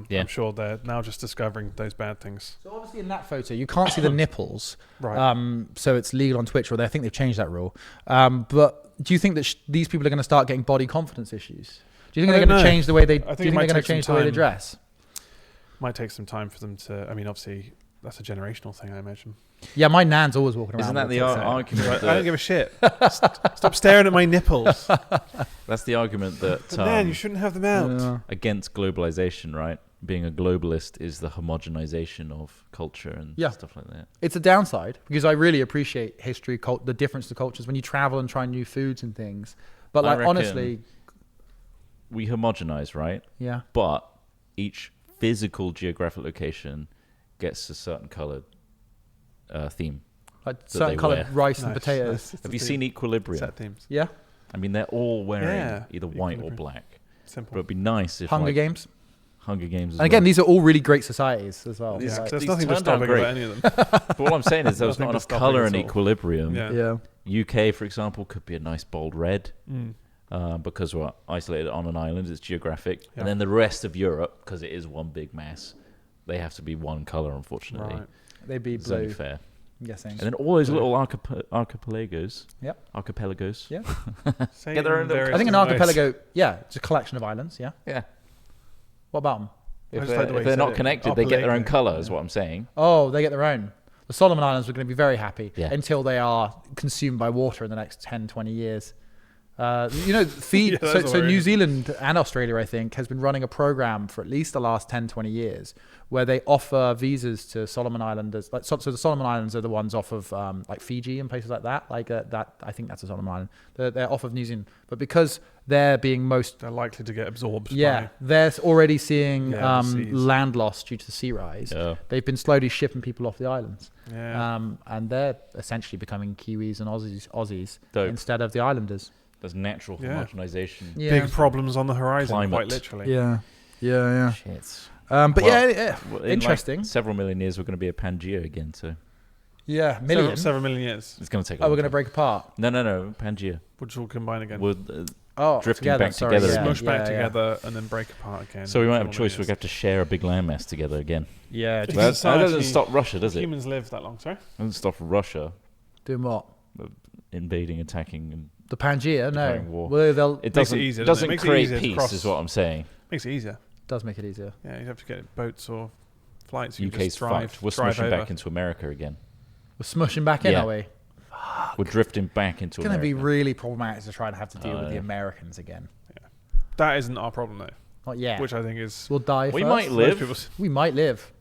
I'm sure they're now just discovering those bad things. So obviously in that photo, you can't see the nipples. Right. So it's legal on Twitch, or I think they've changed that rule. But do you think that these people are going to start getting body confidence issues? Do you think they're going to change the way they, do you think they're going to change the way they dress? Might take some time for them to, I mean, obviously that's a generational thing, I imagine. Yeah, my nan's always walking around. Isn't that the argument? I don't give a shit. Stop staring at my nipples. That's the argument that... Nan, you shouldn't have them out. Against globalization, right? Being a globalist is the homogenization of culture and stuff like that. It's a downside, because I really appreciate history, the difference to cultures when you travel and try new foods and things. But like honestly... We homogenize, right? Yeah. But each physical geographic location gets a certain coloured theme. Like certain coloured rice and potatoes. Have you seen Equilibrium? Set themes. Yeah. I mean, they're all wearing either white or black. Simple. But it'd be nice if Hunger Games. Hunger Games. And again, these are all really great societies as well. Yeah, Like, there's nothing to stop about any of them. But what I'm saying is there was not enough colour in Equilibrium. Yeah. UK, for example, could be a nice bold red because we're isolated on an island. It's geographic. Yeah. And then the rest of Europe, because it is one big mass, they have to be one colour, unfortunately. Right. They'd be It's blue. only fair. I'm guessing. And then all those little archipelagos. Yep. Archipelagos. Yeah. Get their own I think an archipelago, it's a collection of islands, yeah. Yeah. What about them? If they're not connected, they get their own colour, is what I'm saying. Oh, they get their own. The Solomon Islands are going to be very happy until they are consumed by water in the next 10, 20 years. Fiji, so New Zealand and Australia, I think, has been running a program for at least the last 10, 20 years where they offer visas to Solomon Islanders. So the Solomon Islands are the ones off of like Fiji and places like that. That I think that's a Solomon Island. They're off of New Zealand. But because they're being they're likely to get absorbed. Yeah, they're already seeing land loss due to the sea rise. Yeah. They've been slowly shipping people off the islands. Yeah. And they're essentially becoming Kiwis and Aussies Dope. instead of the islanders. There's natural homogenization. Yeah. Big problems on the horizon, Climate. quite literally. Yeah. Shit. Interesting. In several million years, we're going to be a Pangea again, so. Yeah, million. Several million years. It's going to take. We're going to break apart. No, Pangea. Which will combine again. We're drifting together, back together. Smush back together and then break apart again. So we might have a choice. We have to share a big landmass together again. Yeah. That doesn't stop Russia, does it? Humans live that long, sorry? It doesn't stop Russia doing what? Invading, attacking, and the Pangea. No, war. Well, it doesn't. Easier, doesn't it create peace, is what I'm saying. Makes it easier. Does make it easier. Yeah, you have to get boats or flights. UK's fucked. We're smushing back into America again. We're smushing back in, are we? We're drifting back into America. It's going to be really problematic to try and have to deal with the Americans again. Yeah. That isn't our problem, though. Not yet. Which I think is... We'll die We first. might live. We might live.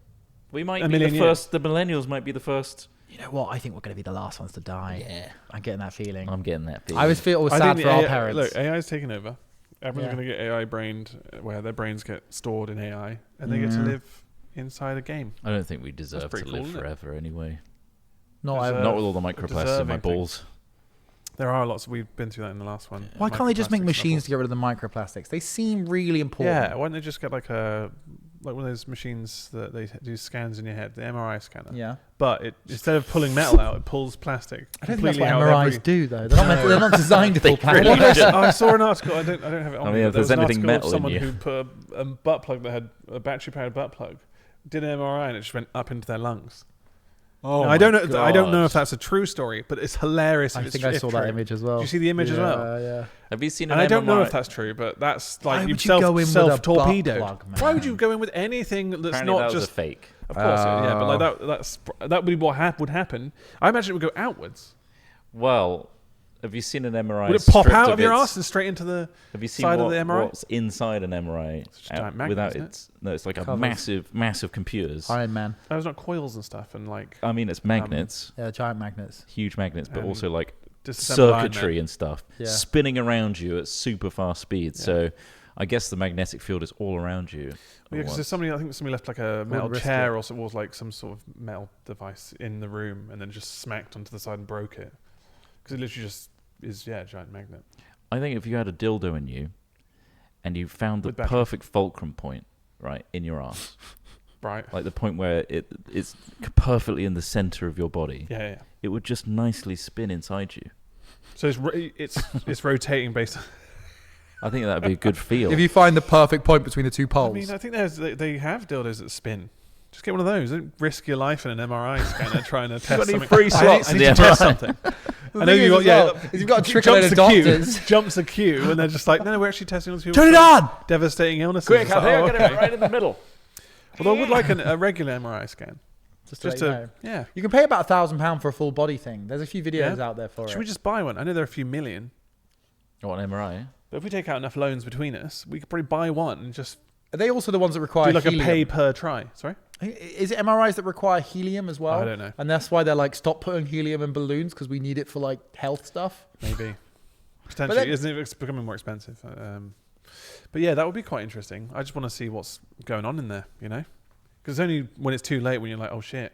We might be the first. The millennials might be the first. You know what? I think we're going to be the last ones to die. Yeah. I'm getting that feeling. I'm getting that feeling. I always feel sad for our parents. Look, AI is taking over. Everyone's going to get AI brained, where their brains get stored in AI, and they get to live inside a game. I don't think we deserve to live cool, forever anyway. Not with all the microplastics in my balls. There are lots. We've been through that in the last one. Why can't they just make machines to get rid of the microplastics? They seem really important. Yeah, why don't they just get like one of those machines that they do scans in your head, the MRI scanner. Yeah. But instead of pulling metal out, it pulls plastic. I don't think that's what MRIs do, though. They're not designed to pull plastic. I saw an article. I don't have it on me. If there's anything metal someone in you. who put a butt plug that had a battery-powered butt plug, did an MRI, and it just went up into their lungs. Oh, now, I don't know. I don't know if that's a true story, but it's hilarious. I think I saw that image as well. Did you see the image as well? Yeah. Have you seen? And I don't know if that's true, but that's like you'd self-torpedoed. Why would you go in with anything that's Apparently not that was just a fake? Of course, yeah, but like that would be what would happen. I imagine it would go outwards. Well, have you seen an MRI? Would it pop out of your ass and straight into the side of the MRI? What's inside an MRI? It's a giant magnet, without isn't it? No, it's like a massive computers. Iron Man. There's not coils and stuff, and like. I mean, it's magnets. Giant magnets. Huge magnets, but also like disassembled circuitry and stuff spinning around you at super fast speeds. So I guess the magnetic field is all around you. Yeah, because there's somebody left like a metal chair or was like some sort of metal device in the room, and then just smacked onto the side and broke it. Because it literally just is a giant magnet. I think if you had a dildo in you, and you found the perfect fulcrum point, right, in your ass, right, like the point where it's perfectly in the center of your body, it would just nicely spin inside you. So it's rotating based on. I think that'd be a good feel. If you find the perfect point between the two poles. I mean, I think they have dildos that spin. Just get one of those. Don't risk your life in an MRI scanner trying to test something. Free slots I need to test something. I know you've got a trickle of doctors. Jumps the queue, and they're just like, no, we're actually testing on people. Turn it on! Devastating illnesses. Quick, get it right in the middle. Although I would like a regular MRI scan. Just to yeah. You can pay about £1,000 for a full body thing. There's a few videos out there for it. Should we just buy one? I know there are a few million. What, an MRI? But if we take out enough loans between us, we could probably buy one and just. Are they also the ones that require do like helium? A pay per try? Sorry? Is it MRIs that require helium as well? I don't know. And that's why they're like, stop putting helium in balloons because we need it for like health stuff? Maybe. Potentially. Isn't it becoming more expensive? But yeah, that would be quite interesting. I just want to see what's going on in there, Because it's only when it's too late when you're like, oh shit,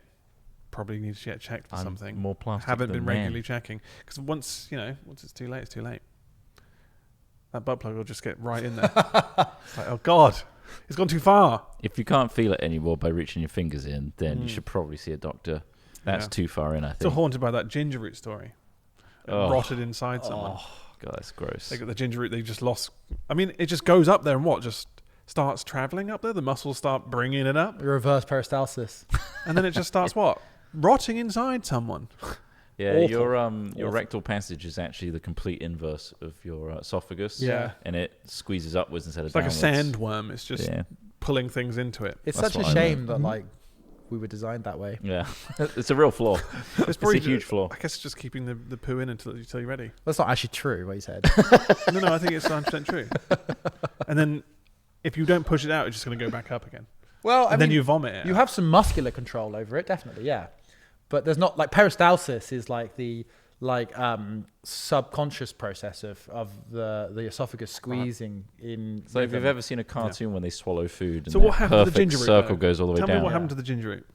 probably need to get checked for something. More plastic. Haven't been regularly checking. Because once it's too late, it's too late. That butt plug will just get right in there. It's like, oh God, it's gone too far. If you can't feel it anymore by reaching your fingers in, then you should probably see a doctor. That's too far in, I think. Still haunted by that ginger root story. It rotted inside someone. Oh, God, that's gross. They got the ginger root, they just lost. I mean, it just goes up there and just starts traveling up there. The muscles start bringing it up. Reverse peristalsis. And then it just starts rotting inside someone. Yeah, your rectal passage is actually the complete inverse of your esophagus. Yeah. And it squeezes upwards instead of it's like downwards. a sandworm. It's just pulling things into it. It's such a shame that we were designed that way. Yeah. It's a real flaw. It's a huge flaw. I guess it's just keeping the poo in until you're ready. That's not actually true, what you said. No, I think it's 100% true. And then if you don't push it out, it's just going to go back up again. Well, then you vomit it. You have some muscular control over it, definitely, yeah. But there's not peristalsis is like the subconscious process of the esophagus squeezing in. So if you've ever seen a cartoon when they swallow food, and so what happened to the ginger root? Circle goes all the way down. Tell me what happened to the ginger root.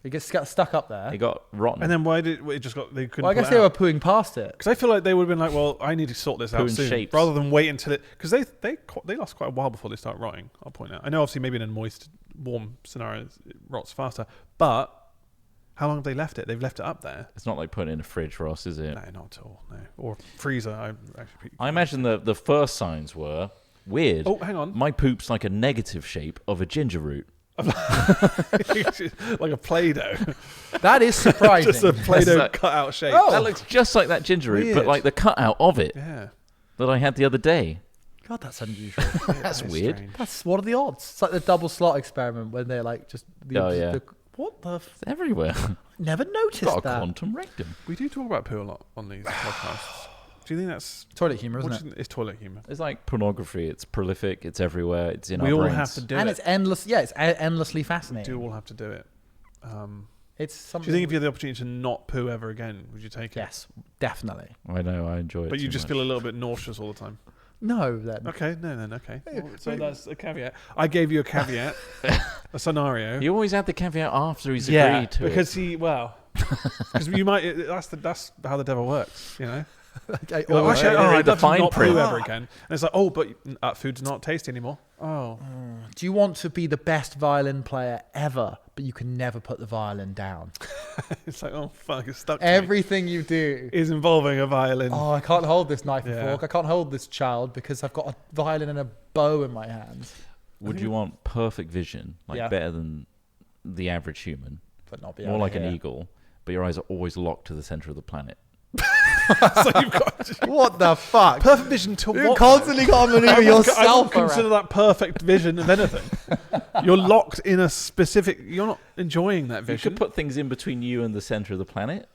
It gets stuck up there. It got rotten. And then why did it just got? They couldn't. Well, I guess they were pooing past it. Because I feel like they would have been like, well, I need to sort this out soon, shapes. Rather than wait until it. Because they last quite a while before they start rotting. I'll point out. I know, obviously, maybe in a moist, warm scenario, it rots faster. But how long have they left it? They've left it up there. It's not like putting it in a fridge, Ross, is it? No, not at all. No, or freezer. I imagine the first signs were weird. Oh, hang on. My poop's like a negative shape of a ginger root. Like a Play-Doh. That is surprising. Just a Play-Doh cut-out shape. Oh. That looks just like that ginger root, but like the cutout of it that I had the other day. God, that's unusual. That's weird. Strange. That's what are the odds? It's like the double slot experiment when they're like just. What the? It's everywhere. Never noticed Got that. a quantum rectum. We do talk about poo a lot on these podcasts. Do you think that's toilet humor, isn't it? It's toilet humor. It's like pornography. It's prolific. It's everywhere. It's in our brains. We all brains. have to do it. And it's endless. Yeah, it's endlessly fascinating. We do all have to do it. It's something. Do you think if you had the opportunity to not poo ever again, would you take it? Yes, definitely. I know. I enjoy it. But you just much. feel a little bit nauseous all the time. No, then. Okay, okay. Well, so that's a caveat. I gave you a caveat, a scenario. You always add the caveat after he's agreed to because it. because you might. That's how the devil works, Okay, I'd love to not print. poo ever again. And it's like, oh, but food's not tasty anymore. Oh. Do you want to be the best violin player ever, but you can never put the violin down? It's like, oh fuck, it's stuck to Everything me. You do is involving a violin. Oh, I can't hold this knife and fork. I can't hold this child because I've got a violin and a bow in my hands. Would you want perfect vision, better than the average human, but not be more like an eagle, but your eyes are always locked to the center of the planet? So you've got what the fuck? Perfect vision to you what? Constantly got to maneuver yourself. I would consider that perfect vision of anything. You're locked in a specific. You're not enjoying that vision. You could put things in between you and the center of the planet.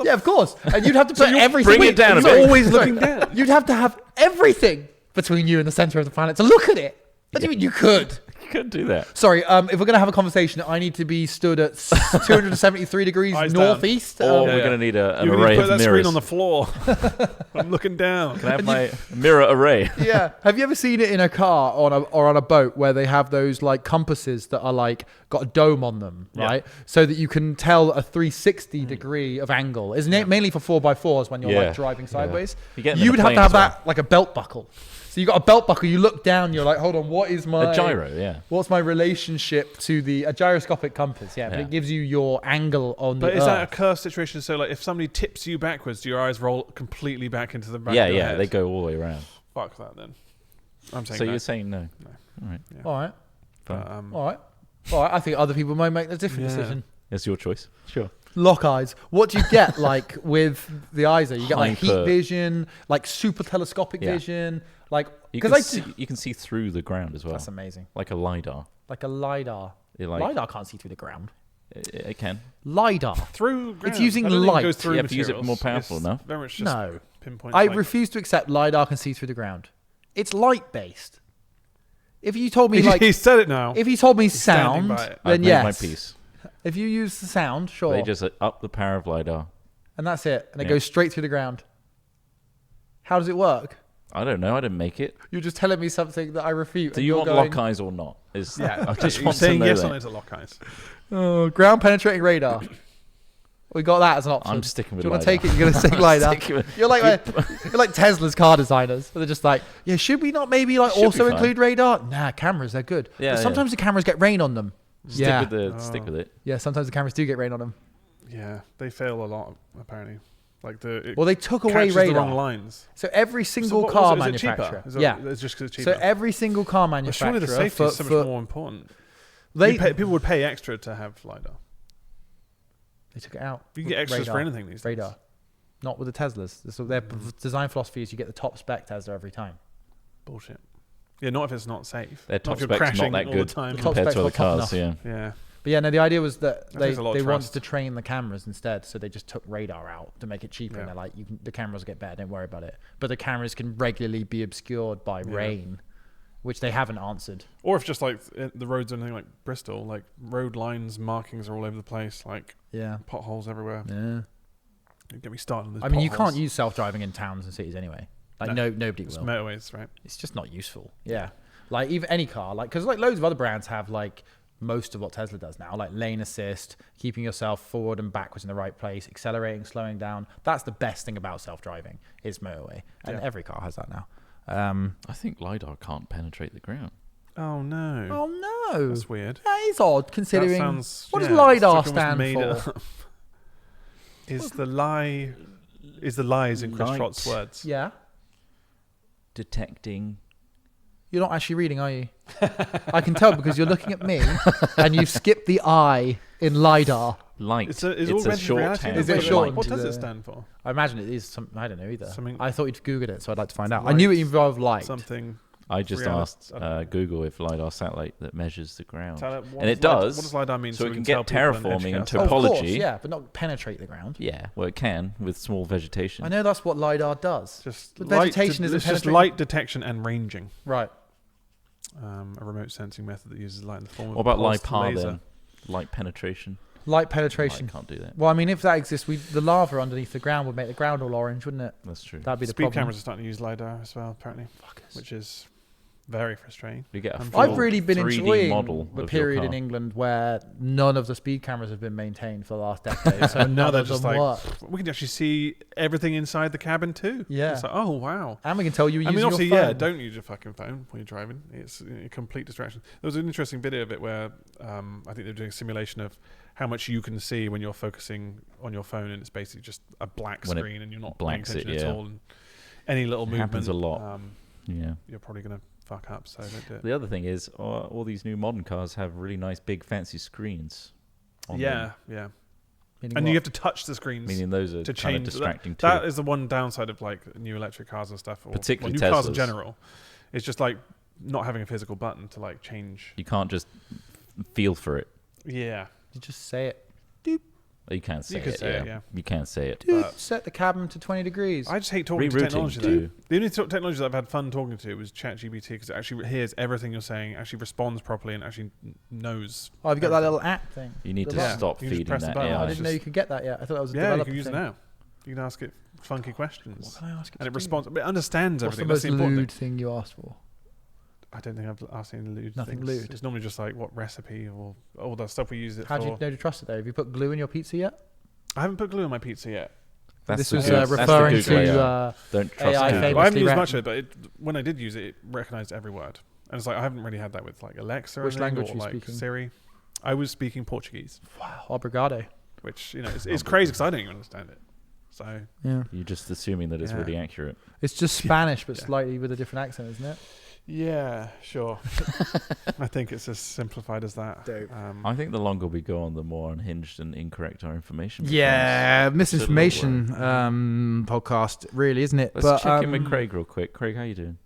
Yeah, of course. And you'd have to put everything. Bring it down a bit. You're always looking down. You'd have to have everything between you and the center of the planet to look at it. What do you mean you could? You could do that. Sorry, if we're going to have a conversation, I need to be stood at 273 degrees northeast. Or we're going to need an array of mirrors. Put that screen on the floor. I'm looking down. Can I have my mirror array? Yeah. Have you ever seen it in a car or on a boat where they have those like compasses that are like got a dome on them, right? Yeah. So that you can tell a 360 degree of angle. Isn't it mainly for 4x4s when you're like driving sideways? You would have to have that like a belt buckle. So you got a belt buckle, you look down, you're like, hold on, what is my... A gyro, What's my relationship to a gyroscopic compass, but it gives you your angle on the But is Earth. that a cursed situation? So like if somebody tips you backwards, do your eyes roll completely back into the back of your head? Yeah, they go all the way around. Fuck that then. I'm saying so you're saying no? No. All right. All right. All right, I think other people might make a different decision. It's your choice. Sure. Lock eyes. What do you get like with the eyes? You get like heat vision, like super telescopic vision, like because you can see through the ground as well. That's amazing. Like a lidar. Like a lidar. Lidar can't see through the ground. It can. Lidar through ground. It's using light. It goes through you have to use it more powerful enough. Very much just no. Pinpoint. I refuse to accept lidar can see through the ground. It's light based. If you told me he said it now. If you told me sound, then yes. My piece. If you use the sound, sure. They just up the power of lidar, and that's it, and it goes straight through the ground. How does it work? I don't know. I didn't make it. You're just telling me something that I refute. Do you want lock eyes or not? Yeah. I just You're want saying to know yes that. or no to lock eyes. Oh, ground penetrating radar. We got that as an option. I'm sticking with Do you want LiDAR. to take it? You're going to stick LiDAR. You're like Tesla's car designers. They're just like, yeah, should we not maybe like also include radar? Nah, cameras, they're good. Yeah, but sometimes the cameras get rain on them. Stick with it. Yeah, sometimes the cameras do get rain on them. Yeah, they fail a lot apparently. Like they took away radar. The wrong lines. So every single car manufacturer, it's just because it's cheaper. So every single car manufacturer, surely the safety is so much more important. People would pay extra to have LiDAR. They took it out. You can get extras for anything these days. Radar. Not with the Teslas. So their design philosophy is you get the top spec Tesla every time. Bullshit. Yeah, not if it's not safe. Their top spec's not that good compared to other cars. Yeah. But yeah, no, the idea was that they wanted to train the cameras instead, so they just took radar out to make it cheaper. And they're like, the cameras get better, don't worry about it. But the cameras can regularly be obscured by rain, which they haven't answered. Or if just like the roads or anything like Bristol, like road lines, markings are all over the place, like potholes everywhere. Yeah. Don't get me started on this. I mean, you can't use self-driving in towns and cities anyway. Like nobody will. It's motorways, right? It's just not useful. Yeah. Like even any car, like because like loads of other brands have like most of what Tesla does now, like lane assist, keeping yourself forward and backwards in the right place, accelerating, slowing down. That's the best thing about self-driving is motorway, and every car has that now. I think LiDAR can't penetrate the ground. Oh no! Oh no! That's weird. That is odd, considering. What does LiDAR stand for? Is the lies in Chris Trott's words? Yeah. Detecting. You're not actually reading, are you? I can tell because you're looking at me and you've skipped the I in LiDAR. Light. It's a shorthand. Is it short? What does it stand for? I imagine it is something. I don't know either. Something. I thought you'd Googled it, so I'd like to find out. I knew it involved light. Something. I just asked Google if LiDAR satellite that measures the ground. And it does. What does LiDAR mean? So it can get terraforming and topology. Oh, of course, yeah, but not penetrate the ground. Yeah, well, it can with small vegetation. I know that's what LiDAR does. Just vegetation it's just light detection and ranging. Right. A remote sensing method that uses light in the form of what about LiPAR then? Light penetration. Light penetration. Light can't do that. Well, I mean, if that exists, the lava underneath the ground would make the ground all orange, wouldn't it? That's true. That'd be the Speed problem. cameras are starting to use LiDAR as well, apparently. Which is very frustrating. We get I've really been 3D enjoying model the period in England where none of the speed cameras have been maintained for the last decade. So now they're just like, work. We can actually see everything inside the cabin too. Yeah. It's like, oh, wow. And we can tell you using obviously, your phone. don't use your fucking phone when you're driving. It's a complete distraction. There was an interesting video of it where I think they're doing a simulation of how much you can see when you're focusing on your phone, and it's basically just a black screen and you're not paying attention at all. And any little movement happens a lot. You're probably going to fuck up, so don't do it. The other thing is all these new modern cars have really nice big fancy screens on them. Yeah. Meaning and what? you have to touch the screens. Meaning those are to kind of change distracting too. That is the one downside of like new electric cars and stuff, or particularly new cars in Teslas. general. It's just like not having a physical button to like change. You can't just feel for it. Yeah. You just say it. You can say it. Yeah. You can say it. Dude, set the cabin to 20 degrees. I just hate talking to technology too. though. The only technology that I've had fun talking to was ChatGPT because it actually hears everything you're saying, actually responds properly, and actually knows. Oh, have you got that little app thing? You need to stop feeding that AI. I didn't know you could get that yet. I thought that was a you developer can use thing. it now. You can ask it funky questions. What can I ask it? And it responds. It understands What's everything. the most That's the important lewd thing you asked for? I don't think I've asked any lewd Nothing things. lewd. It's normally just like what recipe or all that stuff we use it for. How do you know to trust it though? Have you put glue in your pizza yet? I haven't put glue on my pizza yet. This was referring to don't trust AI Google. Well, I haven't used much of it, but when I did use it, it recognised every word. And it's like I haven't really had that with like Alexa. Which language or are you like speaking? Siri. I was speaking Portuguese. Wow, obrigado. Which it's crazy because I don't even understand it. So yeah, you're just assuming that it's really accurate. It's just Spanish, but slightly with a different accent, isn't it? Yeah, sure. I think it's as simplified as that. I think the longer we go on, the more unhinged and incorrect our information becomes. Yeah, misinformation podcast, really, isn't it? Let's check in with Craig real quick. Craig, how you doing?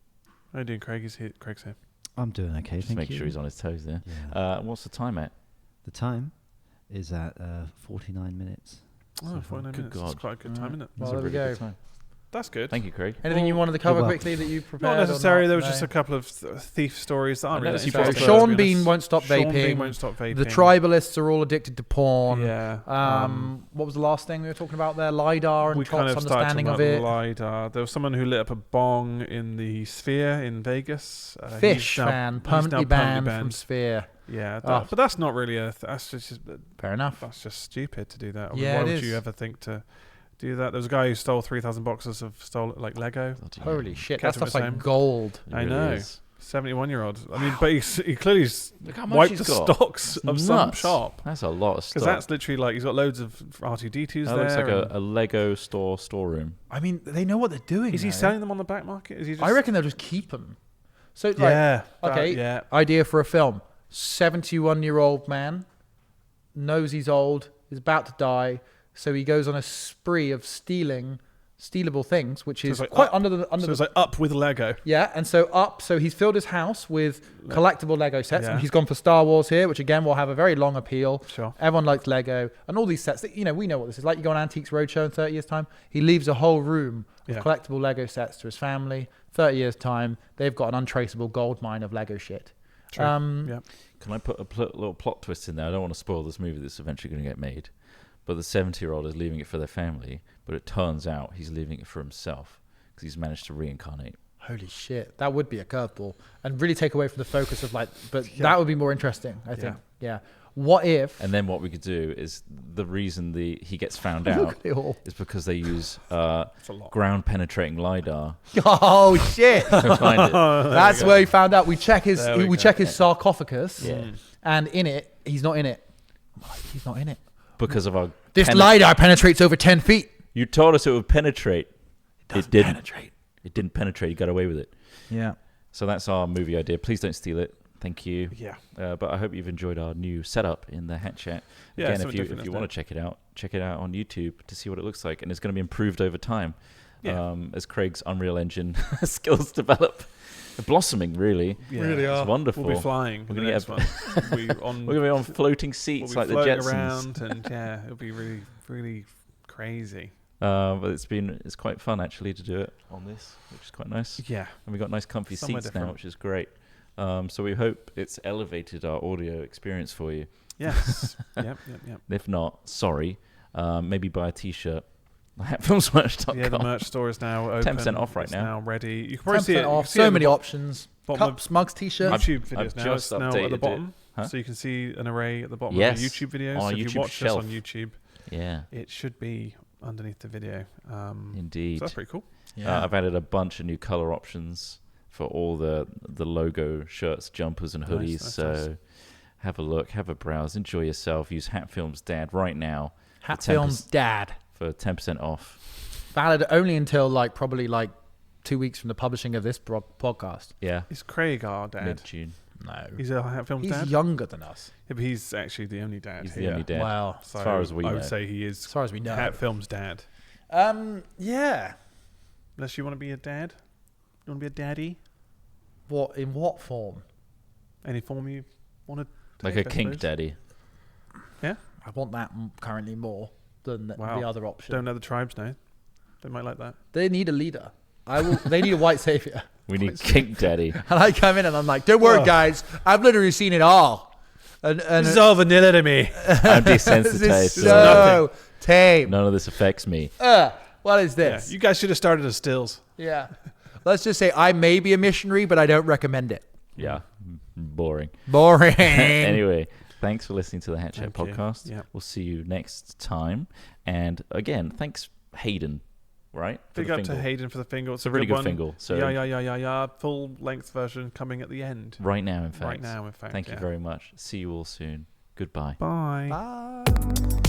How you doing, Craig? Craig's here. I'm doing okay, Just make sure he's on his toes there. Yeah. What's the time at? The time is at 49 minutes. Oh, 49 minutes. God. That's quite a good time, isn't it? Well, there we go. That's good. Thank you, Craig. Anything you wanted to cover You're quickly that you prepared? Not necessarily. There was No? just a couple of thief stories that aren't I really. noticed that you interesting, posted- Shawn to be Bean honest. won't stop Shawn vaping. Bean won't stop vaping. The tribalists are all addicted to porn. Yeah. What was the last thing we were talking about there? LiDAR and we kind Trott's of started understanding talking of about it. LiDAR. There was someone who lit up a bong in the Sphere in Vegas. Fish fan, permanently banned from Sphere. Yeah, Oh. but that's not really that's just Fair enough. that's just stupid to do that. I mean, Yeah, why it would is. you ever think to do that? There was a guy who stole 3,000 boxes of Lego. Holy shit, Kept that him stuff's the like same. gold. It I really know. is. 71-year-old. I mean, but he clearly Look how much wiped he's the got. stocks It's of some nuts. shop. That's a lot of stuff. Because that's literally like he's got loads of R2D2s That there. looks like and- a Lego storeroom. I mean, they know what they're doing. Is he though. selling them on the black market? Is he just? I reckon they'll just keep them. So, like, Yeah. okay. Yeah. Idea for a film: 71-year-old man knows he's old, is about to die, so he goes on a spree of stealable things, which is it's like quite up. under the So it's like up with Lego. yeah. And so he's filled his house with collectible Lego sets, Yeah. and he's gone for Star Wars here, which again will have a very long appeal. Sure. Everyone likes Lego, and all these sets that we know what this is like. You go on Antiques Roadshow in 30 years' time, he leaves a whole room of Yeah. collectible Lego sets to his family. 30 years' time, they've got an untraceable gold mine of Lego shit. True. Yeah. Can I put a little plot twist in there? I don't want to spoil this movie that's eventually going to get made. But the 70-year-old is leaving it for their family, but it turns out he's leaving it for himself because he's managed to reincarnate. Holy shit, that would be a curveball and really take away from the focus of that would be more interesting, I think. Yeah. What if? And then what we could do is the reason he gets found Look out at it all. is because they use It's a lot. ground penetrating LiDAR Oh shit! to find it. That's where he found out. We check his There we we go. check his sarcophagus, Yeah. and in it, he's not in it. He's not in it. Because of our This LiDAR penetrates over 10 feet. You told us it would penetrate. It didn't penetrate. It didn't penetrate. You got away with it. Yeah. So that's our movie idea. Please don't steal it. Thank you. Yeah. But I hope you've enjoyed our new setup in the Hat Chat. Yeah, Again, something if different, you isn't want to check it out on YouTube to see what it looks like, and it's going to be improved over time as Craig's Unreal Engine skills develop. They're blossoming, really. Yeah. Really It's are. wonderful. We'll be flying. We're the gonna next get one. We're We're going to be on floating seats we'll be like the floating Jetsons. around, and yeah, it'll be really, really crazy. But it's quite fun actually to do it on this, which is quite nice. Yeah. And we got nice comfy Somewhere seats now, different. which is great. So we hope it's elevated our audio experience for you. Yes. Yep. If not, sorry. Maybe buy a t-shirt. Hatfilmsmerch.com. Yeah, the merch store is now open. 10% off right it's now. Ready. You can probably see 10% it. off. You can see it So at many the options. bottom of Cups, mugs, t-shirts. YouTube videos I've now. just It's now at updated the it. bottom. Huh? So you can see an array at the bottom Yes. of the YouTube videos. On So our if you YouTube watch shelf. us on YouTube, Yeah, it should be underneath the video. indeed. So that's pretty cool. I've added a bunch of new color options for all the logo shirts, jumpers, and hoodies. Nice. Have a look, have a browse, enjoy yourself. Use Hat Films Dad right now Hat Films Dad. for 10% off. Valid only until probably 2 weeks from the publishing of this podcast. Yeah, Is Craig our dad? mid-June. No. He's a Hat Films He's dad? younger than us. Yeah, but he's actually the only dad He's here. the only dad. Wow. So as far as we I know. would say he is As far as we know. Hat Films dad. Yeah. Unless you want to be a dad? You want to be a daddy? In what form? Any form you want to Like take, a I kink suppose? daddy. Yeah? I want that currently more than the Wow. other option. Don't let the tribes know. They might like that. They need a leader. They need a white savior. We need kink daddy. And I come in and I'm like, don't worry, Oh. guys. I've literally seen it all. And This is all vanilla to me. I'm this desensitized. is So so tame. none of this affects me. What is Yeah. this? You guys should have started as stills. Yeah. Let's just say I may be a missionary, but I don't recommend it. Yeah, boring. Boring. Anyway, thanks for listening to the Hat Chat Thank you. podcast. Yeah. We'll see you next time. And again, thanks Hayden, right? For Big the up to fingal. Hayden for the fingal. It's a really good one. fingal. So Yeah. Full length version coming at the end. right now, in fact. Right now, in fact. Thank you very much. See you all soon. Goodbye. Bye. Bye.